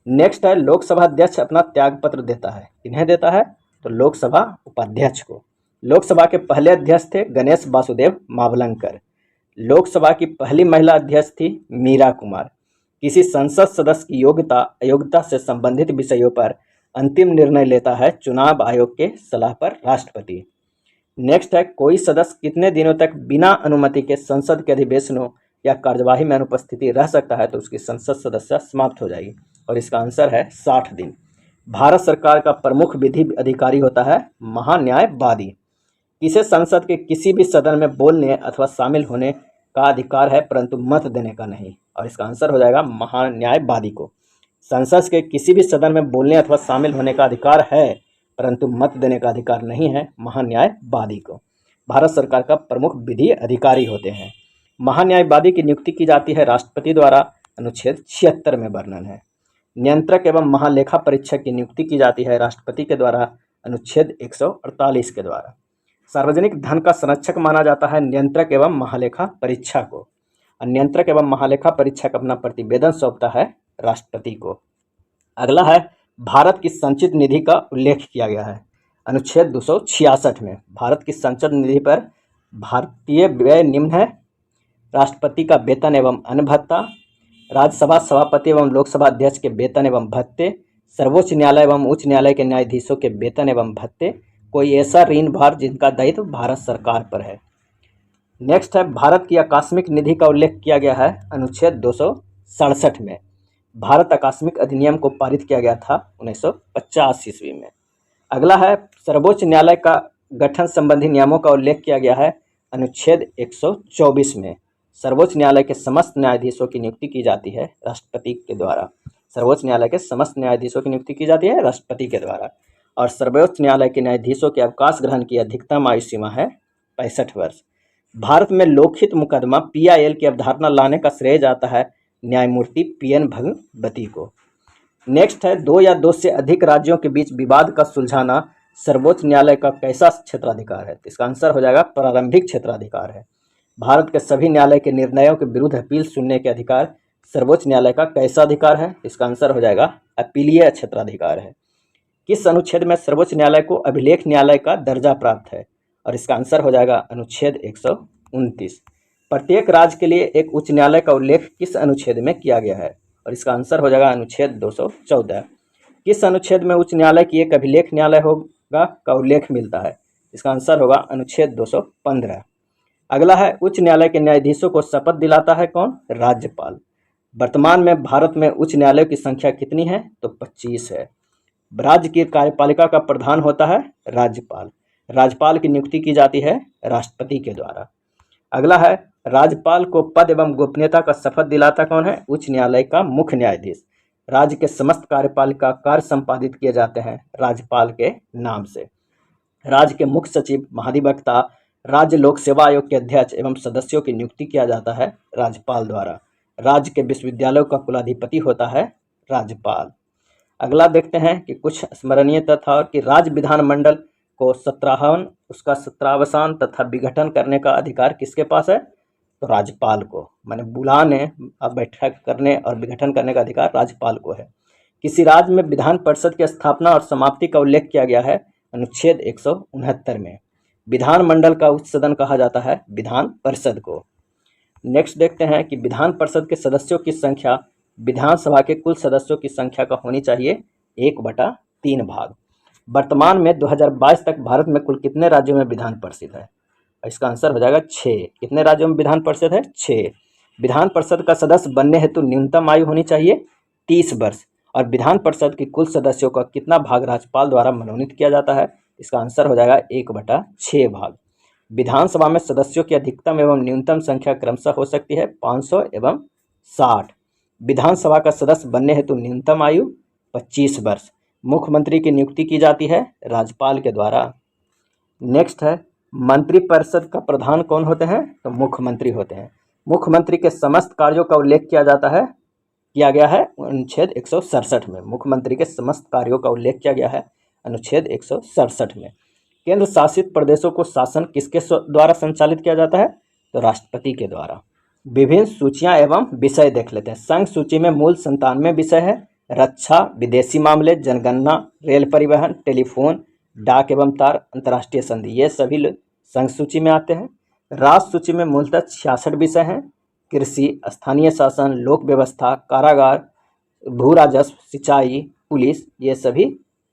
नेक्स्ट है, लोकसभा अध्यक्ष अपना त्यागपत्र देता है। किन्हें देता है? तो लोकसभा उपाध्यक्ष को। लोकसभा के पहले अध्यक्ष थे गणेश वासुदेव मावलंकर। लोकसभा की पहली महिला अध्यक्ष थी मीरा कुमार। किसी संसद सदस्य की योग्यता अयोग्यता से संबंधित विषयों पर अंतिम निर्णय लेता है चुनाव आयोग के सलाह पर राष्ट्रपति। नेक्स्ट है, कोई सदस्य कितने दिनों तक बिना अनुमति के संसद के अधिवेशनों या कार्यवाही में अनुपस्थिति रह सकता है? तो उसकी संसद सदस्य समाप्त हो जाएगी और इसका आंसर है 60 दिन। भारत सरकार का प्रमुख विधि अधिकारी होता है महान्यायवादी। इसे संसद के किसी भी सदन में बोलने अथवा शामिल होने का अधिकार है परंतु मत देने का नहीं, और इसका आंसर हो जाएगा महान्यायवादी को। संसद के किसी भी सदन में बोलने अथवा शामिल होने का अधिकार है परंतु मत देने का अधिकार नहीं है, महान्यायवादी को। भारत सरकार का प्रमुख विधि अधिकारी होते हैं। महान्यायवादी की नियुक्ति की जाती है राष्ट्रपति द्वारा, अनुच्छेद 76 में वर्णन है। नियंत्रक एवं महालेखा परीक्षक की नियुक्ति की जाती है राष्ट्रपति के द्वारा, अनुच्छेद 148 के द्वारा। सार्वजनिक धन का संरक्षक माना जाता है नियंत्रक एवं महालेखा परीक्षक को। नियंत्रक एवं महालेखा परीक्षक अपना प्रतिवेदन सौंपता है राष्ट्रपति को। अगला है, भारत की संचित निधि का उल्लेख किया गया है अनुच्छेद 266 में। भारत की संचित निधि पर भारतीय व्यय निम्न है: राष्ट्रपति का वेतन एवं अन्य भत्ता, राज्यसभा सभापति एवं लोकसभा अध्यक्ष के वेतन एवं भत्ते, सर्वोच्च न्यायालय एवं उच्च न्यायालय के न्यायाधीशों के वेतन एवं भत्ते, कोई ऐसा ऋण भार जिनका दायित्व भारत सरकार पर है। नेक्स्ट है, भारत की आकस्मिक निधि का उल्लेख किया गया है अनुच्छेद 267 में। भारत आकस्मिक अधिनियम को पारित किया गया था 1950 ईस्वी में। अगला है सर्वोच्च न्यायालय का गठन संबंधी नियमों का उल्लेख किया गया है अनुच्छेद 124 में। सर्वोच्च न्यायालय के समस्त न्यायाधीशों की नियुक्ति की जाती है राष्ट्रपति के द्वारा। सर्वोच्च न्यायालय के समस्त न्यायाधीशों की नियुक्ति की जाती है राष्ट्रपति के द्वारा। और सर्वोच्च न्यायालय के न्यायाधीशों के अवकाश ग्रहण की अधिकतम आयु सीमा है 65 वर्ष। भारत में लोकहित मुकदमा PIL की अवधारणा लाने का श्रेय जाता है न्यायमूर्ति PN भगवती को। नेक्स्ट है, 2 या 2 से अधिक राज्यों के बीच विवाद का सुलझाना सर्वोच्च न्यायालय का कैसा क्षेत्राधिकार है? तो इसका आंसर हो जाएगा प्रारंभिक क्षेत्राधिकार है। भारत के सभी न्यायालय के निर्णयों के विरुद्ध अपील सुनने के अधिकार सर्वोच्च न्यायालय का कैसा अधिकार है? इसका आंसर हो जाएगा अपीलीय क्षेत्राधिकार है। किस अनुच्छेद में सर्वोच्च न्यायालय को अभिलेख न्यायालय का दर्जा प्राप्त है? और इसका आंसर हो जाएगा अनुच्छेद 129। प्रत्येक राज्य के लिए एक उच्च न्यायालय का उल्लेख किस अनुच्छेद में किया गया है? और इसका आंसर हो जाएगा अनुच्छेद 214। किस अनुच्छेद में उच्च न्यायालय की एक अभिलेख न्यायालय होगा का उल्लेख मिलता है? इसका आंसर होगा अनुच्छेद 215। अगला है, उच्च न्यायालय के न्यायाधीशों को शपथ दिलाता है कौन? राज्यपाल। वर्तमान में भारत में उच्च न्यायालयों की संख्या कितनी है? तो 25 है। राज्य की कार्यपालिका का प्रधान होता है राज्यपाल। राज्यपाल की नियुक्ति की जाती है राष्ट्रपति के द्वारा। अगला है, राज्यपाल को पद एवं गोपनीयता का शपथ दिलाता कौन है? उच्च न्यायालय का मुख्य न्यायाधीश। राज्य के समस्त कार्यपालिका कार्य संपादित किए जाते हैं राज्यपाल के नाम से। राज्य के मुख्य सचिव, महाधिवक्ता, राज्य लोक सेवा आयोग के अध्यक्ष एवं सदस्यों की नियुक्ति किया जाता है राज्यपाल द्वारा। राज्य के विश्वविद्यालयों का कुलाधिपति होता है राज्यपाल। अगला देखते हैं कि कुछ स्मरणीय तथ्य और कि राज्य विधानमंडल को उसका 17वां तथा विघटन करने का अधिकार किसके पास है? तो राज्यपाल को, माने बुलाने, बैठक करने और विघटन करने का अधिकार राज्यपाल को है। किसी राज्य में विधान परिषद की स्थापना और समाप्ति का उल्लेख किया गया है अनुच्छेद 169 में। विधानमंडल का उच्च सदन कहा जाता है विधान परिषद को। नेक्स्ट देखते हैं कि विधान परिषद के सदस्यों की संख्या विधानसभा के कुल सदस्यों की संख्या का होनी चाहिए 1/3 भाग। वर्तमान में 2022 तक भारत में कुल कितने राज्यों में विधान परिषद है? इसका आंसर हो जाएगा 6। कितने राज्यों में विधान परिषद है? 6। विधान परिषद का सदस्य बनने हेतु न्यूनतम आयु होनी चाहिए 30 वर्ष। और विधान परिषद की कुल सदस्यों का कितना भाग राज्यपाल द्वारा मनोनीत किया जाता है? इसका आंसर हो जाएगा 1/6 भाग। विधानसभा में सदस्यों की अधिकतम एवं न्यूनतम संख्या क्रमशः हो सकती है 500 एवं 60। विधानसभा का सदस्य बनने हेतु न्यूनतम आयु 25 वर्ष। मुख्यमंत्री की नियुक्ति की जाती है राज्यपाल के द्वारा। नेक्स्ट है, मंत्रिपरिषद का प्रधान कौन होते हैं? तो मुख्यमंत्री होते हैं। मुख्यमंत्री के समस्त कार्यों का उल्लेख किया गया है अनुच्छेद 167 में। मुख्यमंत्री के समस्त कार्यों का उल्लेख किया गया है अनुच्छेद 167 में। केंद्र शासित प्रदेशों को शासन किसके द्वारा संचालित किया जाता है? तो राष्ट्रपति के द्वारा। विभिन्न सूचियां एवं विषय देख लेते हैं। संघ सूची में मूल 97 विषय है। रक्षा, विदेशी मामले, जनगणना, रेल परिवहन, टेलीफोन, डाक एवं तार, अंतर्राष्ट्रीय संधि, ये सभी संघ सूची में आते हैं। राष्ट्र सूची में मूलतः 66 विषय हैं। कृषि, स्थानीय शासन, लोक व्यवस्था, कारागार, भू राजस्व, सिंचाई, पुलिस, ये सभी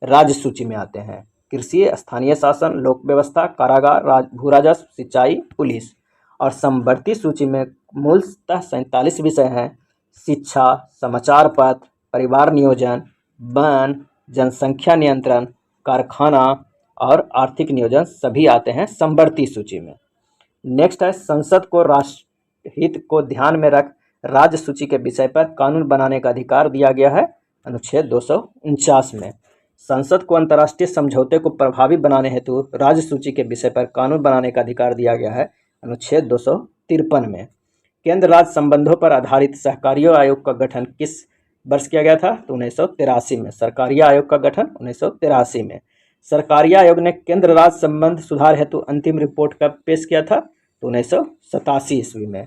राज्य सूची में आते हैं। कृषि, स्थानीय शासन, लोक व्यवस्था, कारागार, भू राजस्व, सिंचाई, पुलिस। और समवर्ती सूची में मूलतः 47 विषय हैं। शिक्षा, समाचार पत्र, परिवार नियोजन, वन, जनसंख्या नियंत्रण, कारखाना और आर्थिक नियोजन सभी आते हैं समवर्ती सूची में। नेक्स्ट है, संसद को राष्ट्रहित को ध्यान में रख राज्य सूची के विषय पर कानून बनाने का अधिकार दिया गया है अनुच्छेद 249 में। संसद को अंतर्राष्ट्रीय समझौते को प्रभावी बनाने हेतु राज्य सूची के विषय पर कानून बनाने का अधिकार दिया गया है अनुच्छेद 253 में। केंद्र राज्य संबंधों पर आधारित सहकारिय आयोग का गठन किस वर्ष किया गया था? तो 1983 में। सरकारिया आयोग का गठन 1983 में। सरकारिया आयोग ने केंद्र राज्य संबंध सुधार हेतु अंतिम रिपोर्ट कब पेश किया था? तो 1987 ईस्वी में।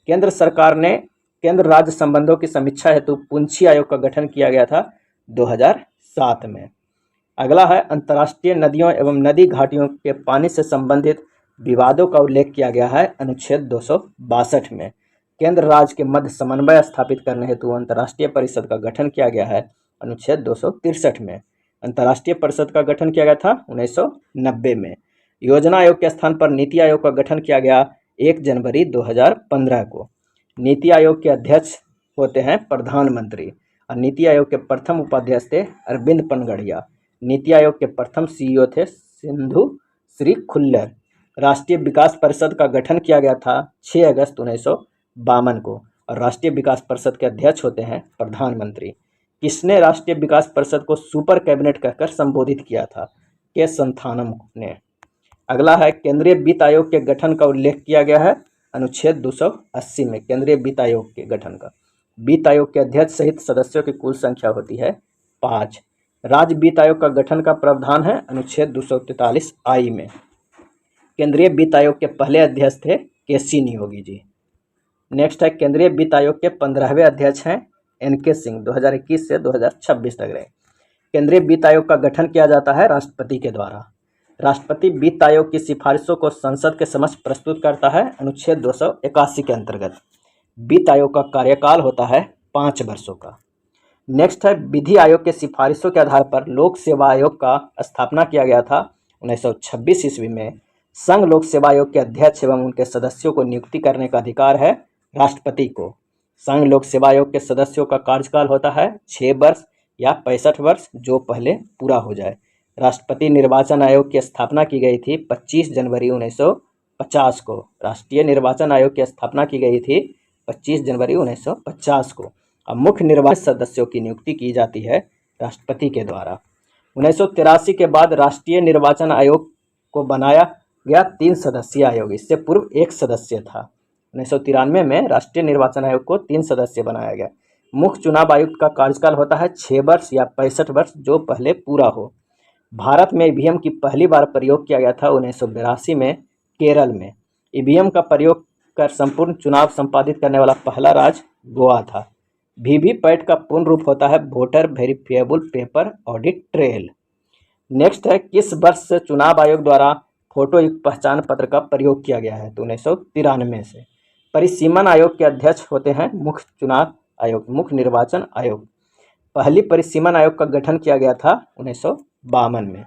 केंद्र सरकार ने केंद्र राज्य संबंधों की समीक्षा हेतु पुंछी आयोग का गठन किया गया था 2007 में। अगला है, अंतर्राष्ट्रीय नदियों एवं नदी घाटियों के पानी से संबंधित विवादों का उल्लेख किया गया है अनुच्छेद 262 में। केंद्र राज्य के मध्य समन्वय स्थापित करने हेतु अंतर्राष्ट्रीय परिषद का गठन किया गया है अनुच्छेद 263 में। अंतर्राष्ट्रीय परिषद का गठन किया गया था 1990 में। योजना आयोग के स्थान पर नीति आयोग का गठन किया गया 1 जनवरी 2015 को। नीति आयोग के अध्यक्ष होते हैं प्रधानमंत्री। और नीति आयोग के प्रथम उपाध्यक्ष थे अरविंद पनगड़िया। नीति आयोग के प्रथम सीईओ थे सिंधु श्री खुल्लर। राष्ट्रीय विकास परिषद का गठन किया गया था 6 अगस्त 1952 को और राष्ट्रीय विकास परिषद के अध्यक्ष होते हैं प्रधानमंत्री। किसने राष्ट्रीय विकास परिषद को सुपर कैबिनेट कहकर संबोधित किया था? के संथानम ने। अगला है केंद्रीय वित्त आयोग के गठन का उल्लेख किया गया है अनुच्छेद 280 में। केंद्रीय वित्त आयोग के गठन का वित्त आयोग के अध्यक्ष सहित सदस्यों की कुल संख्या होती है 5। राज्य वित्त आयोग का गठन का प्रावधान है अनुच्छेद 243 आई में। केंद्रीय वित्त आयोग के पहले अध्यक्ष थे केसी नियोगी जी। नेक्स्ट है केंद्रीय वित्त आयोग के 15वें अध्यक्ष हैं एनके सिंह, 2021 से 2026 तक रहे। केंद्रीय वित्त आयोग का गठन किया जाता है राष्ट्रपति के द्वारा। राष्ट्रपति वित्त आयोग की सिफारिशों को संसद के समक्ष प्रस्तुत करता है अनुच्छेद 281 के अंतर्गत। वित्त आयोग का कार्यकाल होता है 5 वर्षों का। नेक्स्ट है विधि आयोग के सिफारिशों के आधार पर लोक सेवा आयोग का स्थापना किया गया था 1926 ईस्वी में। संघ लोक सेवा आयोग के अध्यक्ष एवं उनके सदस्यों को नियुक्ति करने का अधिकार है राष्ट्रपति को। संघ लोक सेवा आयोग के सदस्यों का कार्यकाल होता है 6 वर्ष या 65 वर्ष, जो पहले पूरा हो जाए। राष्ट्रपति निर्वाचन आयोग की स्थापना की गई थी 25 जनवरी 1950 को। राष्ट्रीय निर्वाचन आयोग की स्थापना की गई थी 25 जनवरी 1950 को। अब मुख्य निर्वाचित सदस्यों की नियुक्ति की जाती है राष्ट्रपति के द्वारा। 1983 के बाद राष्ट्रीय निर्वाचन आयोग को बनाया गया 3 सदस्यीय आयोग। इससे पूर्व 1 सदस्य था। 1993 में राष्ट्रीय निर्वाचन आयोग को 3 सदस्य बनाया गया। मुख्य चुनाव आयुक्त का कार्यकाल होता है 6 वर्ष या 65 वर्ष, जो पहले पूरा हो। भारत में ईवीएम की पहली बार प्रयोग किया गया था 1982 में केरल में। ईवीएम का प्रयोग कर संपूर्ण चुनाव संपादित करने वाला पहला राज्य गोवा था। वीवीपैट का पूर्ण रूप होता है voter verifiable paper audit trail. Next है किस वर्ष से चुनाव आयोग द्वारा फोटोयुक्त पहचान पत्र का प्रयोग किया गया है? तो 1993 से। परिसीमन आयोग के अध्यक्ष होते हैं मुख्य चुनाव आयोग, मुख्य निर्वाचन आयोग। पहली परिसीमन आयोग का गठन किया गया था 1952 में।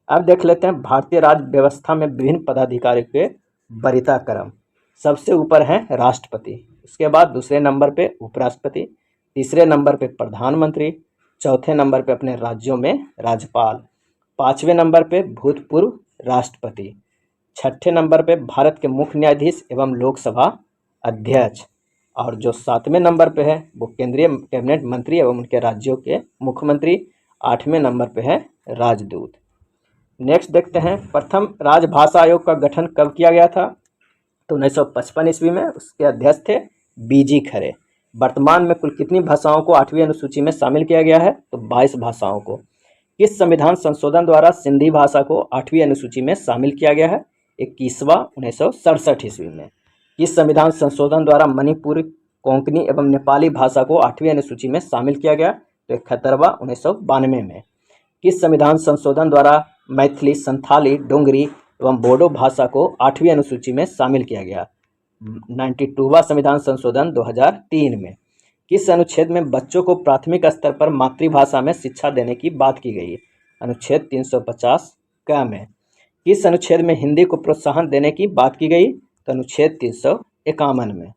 अब देख लेते हैं भारतीय राज्य व्यवस्था में विभिन्न पदाधिकारियों के वरीयता क्रम। सबसे ऊपर हैं राष्ट्रपति, उसके बाद दूसरे नंबर पे उपराष्ट्रपति, तीसरे नंबर पे प्रधानमंत्री, चौथे नंबर पे अपने राज्यों में राज्यपाल, 5वें नंबर पे भूतपूर्व राष्ट्रपति, 6ठे नंबर पे भारत के मुख्य न्यायाधीश एवं लोकसभा अध्यक्ष, और जो 7वें नंबर पे है वो केंद्रीय कैबिनेट मंत्री एवं उनके राज्यों के मुख्यमंत्री, 8वें नंबर पे है राजदूत। नेक्स्ट देखते हैं प्रथम राजभाषा आयोग का गठन कब किया गया था? तो 1955 ईस्वी में। उसके अध्यक्ष थे बीजी खरे। वर्तमान में कुल कितनी भाषाओं को 8वीं अनुसूची में शामिल किया गया है? तो 22 भाषाओं को। किस संविधान संशोधन द्वारा सिंधी भाषा को 8वीं अनुसूची में शामिल किया गया है? 21वां 1967 ईस्वी में। किस संविधान संशोधन द्वारा मणिपुरी, कोंकणी एवं नेपाली भाषा को 8वीं अनुसूची में शामिल किया गया? तो 71वां 1992 में। किस संविधान संशोधन द्वारा मैथिली, संथाली, डोंगरी एवं बोडो भाषा को 8वीं अनुसूची में शामिल किया गया? 92वां संविधान संशोधन 2003 में। किस अनुच्छेद में बच्चों को प्राथमिक स्तर पर मातृभाषा में शिक्षा देने की बात की गई? अनुच्छेद 350 क में। किस अनुच्छेद में हिंदी को प्रोत्साहन देने की बात की गई? तो अनुच्छेद 351 में।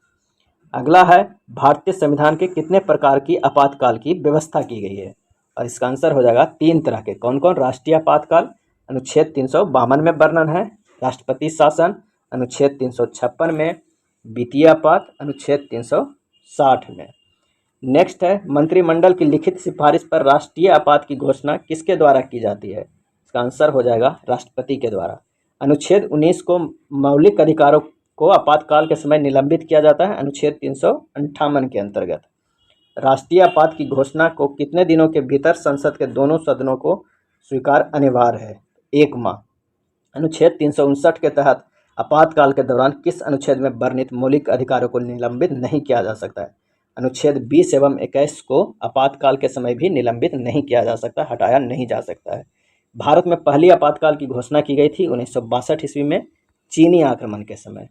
अगला है भारतीय संविधान के कितने प्रकार की आपातकाल की व्यवस्था की गई है? और इसका आंसर हो जाएगा 3 तरह के। कौन कौन? राष्ट्रीय आपातकाल अनुच्छेद 352 में वर्णन है, राष्ट्रपति शासन अनुच्छेद 356 में, वित्तीय आपात अनुच्छेद 360 में। नेक्स्ट है मंत्रिमंडल की लिखित सिफारिश पर राष्ट्रीय आपात की घोषणा किसके द्वारा की जाती है? इसका आंसर हो जाएगा राष्ट्रपति के द्वारा। अनुच्छेद 19 को मौलिक अधिकारों को आपातकाल के समय निलंबित किया जाता है अनुच्छेद 358 के अंतर्गत। राष्ट्रीय आपात की घोषणा को कितने दिनों के भीतर संसद के दोनों सदनों को स्वीकार अनिवार्य है? 1 माह। अनुच्छेद 359 के तहत आपातकाल के दौरान किस अनुच्छेद में वर्णित मौलिक अधिकारों को निलंबित नहीं किया जा सकता है? अनुच्छेद 20 एवं 21 को आपातकाल के समय भी निलंबित नहीं किया जा सकता, हटाया नहीं जा सकता है। भारत में पहली आपातकाल की घोषणा की गई थी 1962 ईस्वी में चीनी आक्रमण के समय।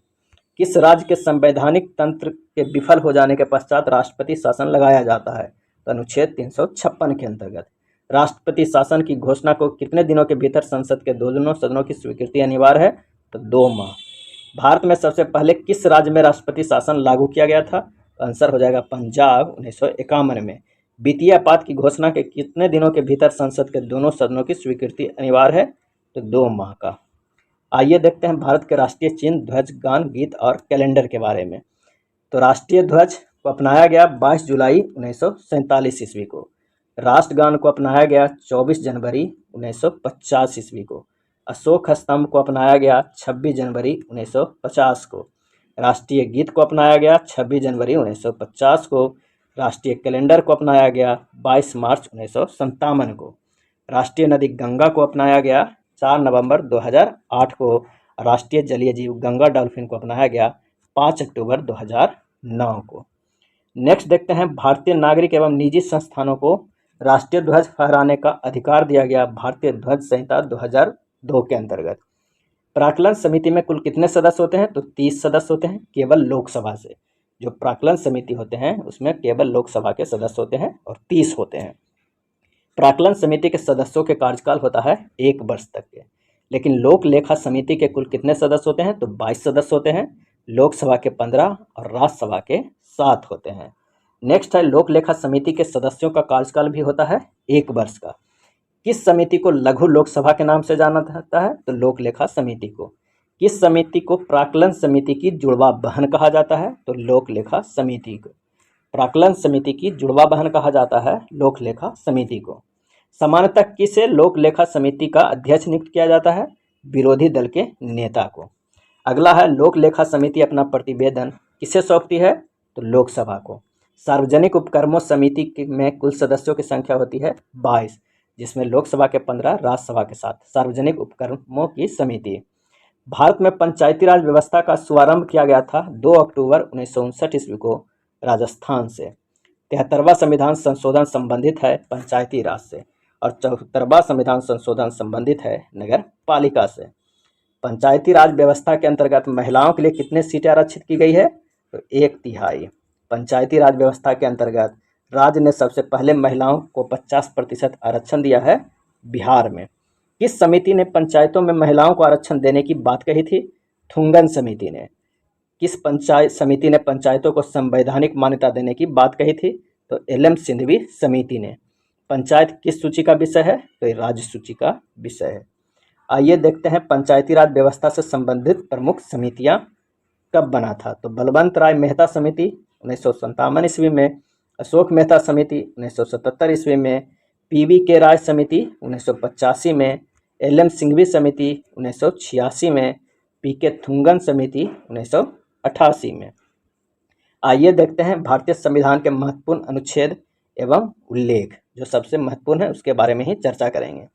किस राज्य के संवैधानिक तंत्र के विफल हो जाने के पश्चात राष्ट्रपति शासन लगाया जाता है? तो अनुच्छेद 356 के अंतर्गत। राष्ट्रपति शासन की घोषणा को कितने दिनों के भीतर संसद के दोनों सदनों की स्वीकृति अनिवार्य है? तो 2 माह। भारत में सबसे पहले किस राज्य में राष्ट्रपति शासन लागू किया गया था? तो आंसर हो जाएगा पंजाब 1951 में। वित्तीय आपात की घोषणा के कितने दिनों के भीतर संसद के दोनों सदनों की स्वीकृति अनिवार्य है? तो 2 माह का। आइए देखते हैं भारत के राष्ट्रीय चिन्ह, ध्वज, गान, गीत और कैलेंडर के बारे में। तो राष्ट्रीय ध्वज को अपनाया गया 22 जुलाई 1947 ईस्वी को। राष्ट्रगान को अपनाया गया 24 जनवरी 1950 ईस्वी को। अशोक स्तंभ को अपनाया गया 26 जनवरी 1950 को। राष्ट्रीय गीत को अपनाया गया 26 जनवरी 1950 को। राष्ट्रीय कैलेंडर को अपनाया गया 22 मार्च 1957 को। राष्ट्रीय नदी गंगा को अपनाया गया 4 नवंबर 2008 को। राष्ट्रीय जलीय जीव गंगा डॉल्फिन को अपनाया गया 5 अक्टूबर 2009 को। नेक्स्ट देखते हैं, भारतीय नागरिक एवं निजी संस्थानों को राष्ट्रीय ध्वज फहराने का अधिकार दिया गया भारतीय ध्वज संहिता 2002 के अंतर्गत। प्राक्कलन समिति में कुल कितने सदस्य होते हैं? तो 30 सदस्य होते हैं, केवल लोकसभा से। जो प्राक्कलन समिति होते हैं उसमें केवल लोकसभा के सदस्य होते हैं और 30 होते हैं। प्राक्कलन समिति के सदस्यों के कार्यकाल होता है 1 वर्ष तक के। लेकिन लोक लेखा समिति के कुल कितने सदस्य होते हैं? तो 22 सदस्य होते हैं, लोकसभा के 15 और राज्यसभा के 7 होते हैं। नेक्स्ट है, लोक लेखा समिति के सदस्यों का कार्यकाल भी होता है 1 वर्ष का। किस समिति को लघु लोकसभा के नाम से जाना जाता है? तो लोक लेखा समिति को। किस समिति को प्राक्कलन समिति की जुड़वा बहन कहा जाता है? तो लोक लेखा समिति को। प्राक्कलन समिति की जुड़वा बहन कहा जाता है लोक लेखा समिति को। सामान्यतः किसे लोक लेखा समिति का अध्यक्ष नियुक्त किया जाता है? विरोधी दल के नेता को। अगला है, लोक लेखा समिति अपना प्रतिवेदन किसे सौंपती है? तो लोकसभा को। सार्वजनिक उपक्रमों समिति में कुल सदस्यों की संख्या होती है 22, जिसमें लोकसभा के 15, राज्यसभा के 7। सार्वजनिक उपक्रमों की समिति। भारत में पंचायती राज व्यवस्था का शुभारंभ किया गया था 2 अक्टूबर 1959 ईस्वी को राजस्थान से। 73वां संविधान संशोधन संबंधित है पंचायती राज से और 74वां संविधान संशोधन संबंधित है नगर पालिका से। पंचायती राज व्यवस्था के अंतर्गत महिलाओं के लिए कितने सीटें आरक्षित की गई है? तो 1/3। पंचायती राज व्यवस्था के अंतर्गत राज्य ने सबसे पहले महिलाओं को 50% आरक्षण दिया है बिहार में। किस समिति ने पंचायतों में महिलाओं को आरक्षण देने की बात कही थी? थुंगन समिति ने। किस पंचायत समिति ने पंचायतों को संवैधानिक मान्यता देने की बात कही थी? तो एल.एम. सिंघवी समिति ने। पंचायत किस सूची का विषय है? तो राज्य सूची का विषय है। आइए देखते हैं, पंचायती राज व्यवस्था से संबंधित प्रमुख समितियां कब बना था? तो बलवंत राय मेहता समिति 1957 ईस्वी में, अशोक मेहता समिति 1977 ईस्वी में, पी.वी. के राय समिति 1985 में, एल.एम. सिंघवी समिति 1986 में, पी.के. थुंगन समिति 1988 में। आइए देखते हैं, भारतीय संविधान के महत्वपूर्ण अनुच्छेद एवं उल्लेख। जो सबसे महत्वपूर्ण है उसके बारे में ही चर्चा करेंगे।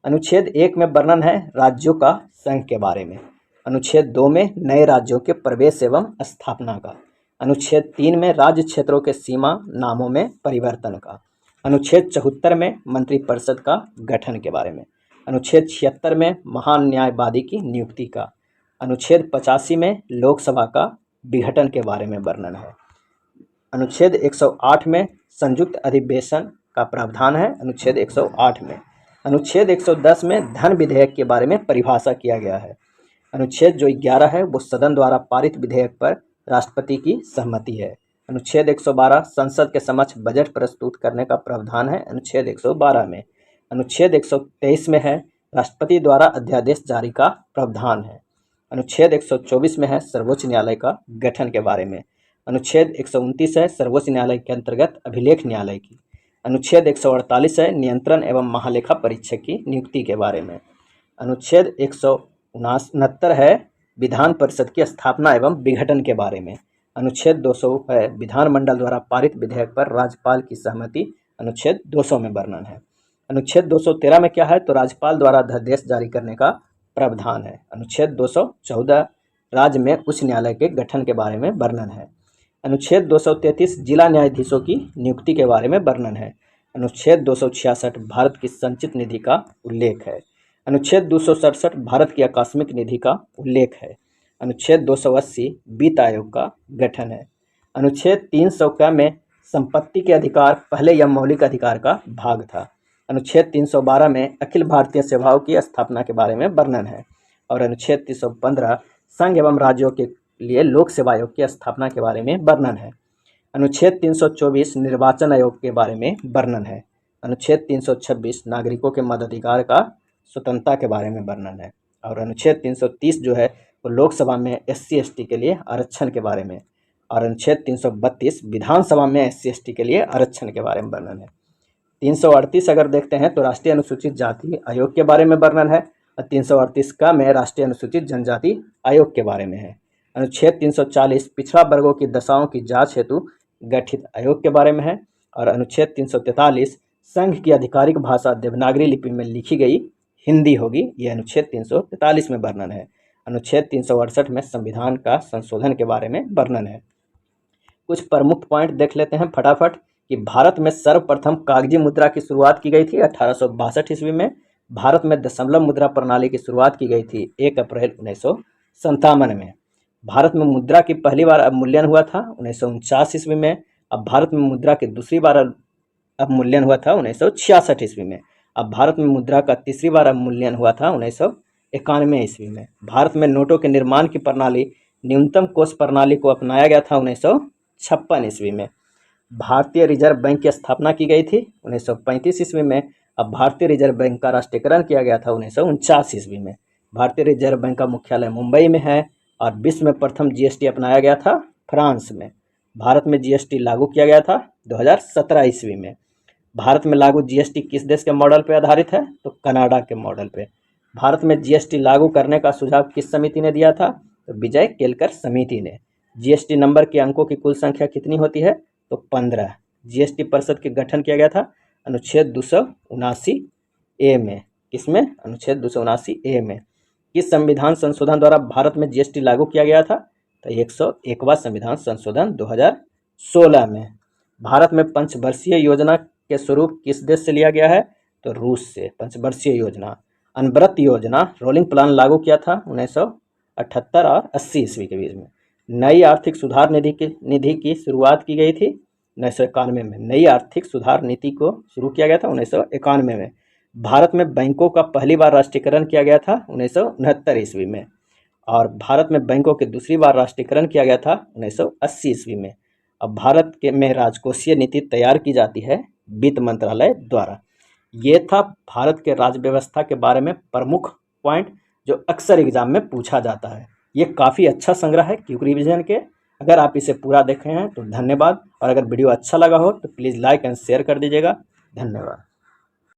अनुच्छेद 1 में वर्णन है राज्यों का संघ के बारे में। अनुच्छेद 2 में नए राज्यों के प्रवेश एवं स्थापना का। अनुच्छेद 3 में राज्य क्षेत्रों के सीमा नामों में परिवर्तन का। अनुच्छेद 74 में मंत्रिपरिषद का गठन के बारे में। अनुच्छेद 76 में महान न्यायवादी की नियुक्ति का। अनुच्छेद 85 में लोकसभा का विघटन के बारे में वर्णन है। अनुच्छेद 108 में संयुक्त अधिवेशन का प्रावधान है। अनुच्छेद 108 में। अनुच्छेद 110 में धन विधेयक के बारे में परिभाषा किया गया है। अनुच्छेद जो 11 है वो सदन द्वारा पारित विधेयक पर राष्ट्रपति की सहमति है। अनुच्छेद 112 संसद के समक्ष बजट प्रस्तुत करने का प्रावधान है अनुच्छेद 112 में। अनुच्छेद 123 में है राष्ट्रपति द्वारा अध्यादेश जारी का प्रावधान है। अनुच्छेद 124 में है सर्वोच्च न्यायालय का गठन के बारे में। अनुच्छेद 129 है सर्वोच्च न्यायालय के अंतर्गत अभिलेख न्यायालय की। अनुच्छेद 148 है नियंत्रण एवं महालेखा परीक्षक की नियुक्ति के बारे में। अनुच्छेद 169 है विधान परिषद की स्थापना एवं विघटन के बारे में। अनुच्छेद 200 है विधानमंडल द्वारा पारित विधेयक पर राज्यपाल की सहमति। अनुच्छेद 200 में वर्णन है। अनुच्छेद 213 में क्या है? तो राज्यपाल द्वारा अध्यादेश जारी करने का प्रावधान है। अनुच्छेद 214 राज्य में उच्च न्यायालय के गठन के बारे में वर्णन है। अनुच्छेद 233 जिला न्यायाधीशों की नियुक्ति के बारे में वर्णन है। अनुच्छेद 266 भारत की संचित निधि का उल्लेख है। अनुच्छेद 267 भारत की आकस्मिक निधि का उल्लेख है। अनुच्छेद 280 वित्त आयोग का गठन है। अनुच्छेद 300 में संपत्ति के अधिकार पहले यह मौलिक अधिकार का भाग था। अनुच्छेद 312 में अखिल भारतीय सेवाओं की स्थापना के बारे में वर्णन है। और अनुच्छेद 315 संघ एवं राज्यों के लिए लोक सेवा आयोग की स्थापना के बारे में वर्णन है। अनुच्छेद 324 निर्वाचन आयोग के बारे में वर्णन है। अनुच्छेद 326 नागरिकों के मताधिकार का स्वतंत्रता के बारे में वर्णन है। और अनुच्छेद 330 जो है वो लोकसभा में SC ST के लिए आरक्षण के बारे में। और अनुच्छेद 332 विधानसभा में SC ST के लिए आरक्षण के बारे में वर्णन है। 338 अगर देखते हैं तो राष्ट्रीय अनुसूचित जाति आयोग के बारे में वर्णन है। और 338 का में राष्ट्रीय अनुसूचित जनजाति आयोग के बारे में है। अनुच्छेद 340 पिछड़ा वर्गों की दशाओं की जांच हेतु गठित आयोग के बारे में है। और अनुच्छेद 343 संघ की आधिकारिक भाषा देवनागरी लिपि में लिखी गई हिंदी होगी, यह अनुच्छेद 343 में वर्णन है। अनुच्छेद 368 में संविधान का संशोधन के बारे में वर्णन है। कुछ प्रमुख पॉइंट देख लेते हैं फटाफट कि भारत में सर्वप्रथम कागजी मुद्रा की शुरुआत की गई थी 1862 ईस्वी में। भारत में दशमलव मुद्रा प्रणाली की शुरुआत की गई थी 1 अप्रैल 1957 में। भारत में मुद्रा की पहली बार अवमूल्यन हुआ था 1949 ईस्वी में। अब भारत में मुद्रा की दूसरी बार अवमूल्यन हुआ था 1966 ईस्वी में। अब भारत में मुद्रा का तीसरी बार अवमूल्यन हुआ था 1991 ईस्वी में। भारत में नोटों के निर्माण की प्रणाली न्यूनतम कोष प्रणाली को अपनाया गया था 1956 ईस्वी में। भारतीय रिजर्व बैंक की स्थापना की गई थी 1935 ईस्वी में। अब भारतीय रिजर्व बैंक का राष्ट्रीयकरण किया गया था 1949 ईस्वी में। भारतीय रिजर्व बैंक का मुख्यालय मुंबई में है। और विश्व में प्रथम GST अपनाया गया था फ्रांस में। भारत में GST लागू किया गया था 2017 ईस्वी में। भारत में लागू GST किस देश के मॉडल पर आधारित है? तो कनाडा के मॉडल पे। भारत में GST लागू करने का सुझाव किस समिति ने दिया था? तो विजय केलकर समिति ने। GST नंबर के अंकों की कुल संख्या कितनी होती है? तो 15। GST परिषद के गठन किया गया था अनुच्छेद 279A में। किसमें? अनुच्छेद 279A में। किस संविधान संशोधन द्वारा भारत में GST लागू किया गया था? तो 101वां संविधान संशोधन 2016 में। भारत में पंचवर्षीय योजना के स्वरूप किस देश से लिया गया है? तो रूस से। पंचवर्षीय योजना अनवरत योजना रोलिंग प्लान लागू किया था 1978 और 80 ईस्वी के बीच में। नई आर्थिक सुधार निधि की शुरुआत की गई थी 1991 में। नई आर्थिक सुधार नीति को शुरू किया गया था 1991 में। भारत में बैंकों का पहली बार राष्ट्रीयकरण किया गया था 1969 ईस्वी में। और भारत में बैंकों के दूसरी बार राष्ट्रीयकरण किया गया था 1980 ईस्वी में। अब भारत के में राजकोषीय नीति तैयार की जाती है वित्त मंत्रालय द्वारा। ये था भारत के राज्य व्यवस्था के बारे में प्रमुख पॉइंट जो अक्सर एग्जाम में पूछा जाता है। ये काफ़ी अच्छा संग्रह है क्विक रिवीजन के। अगर आप इसे पूरा देखे हैं तो धन्यवाद। और अगर वीडियो अच्छा लगा हो तो प्लीज़ लाइक एंड शेयर कर दीजिएगा। धन्यवाद।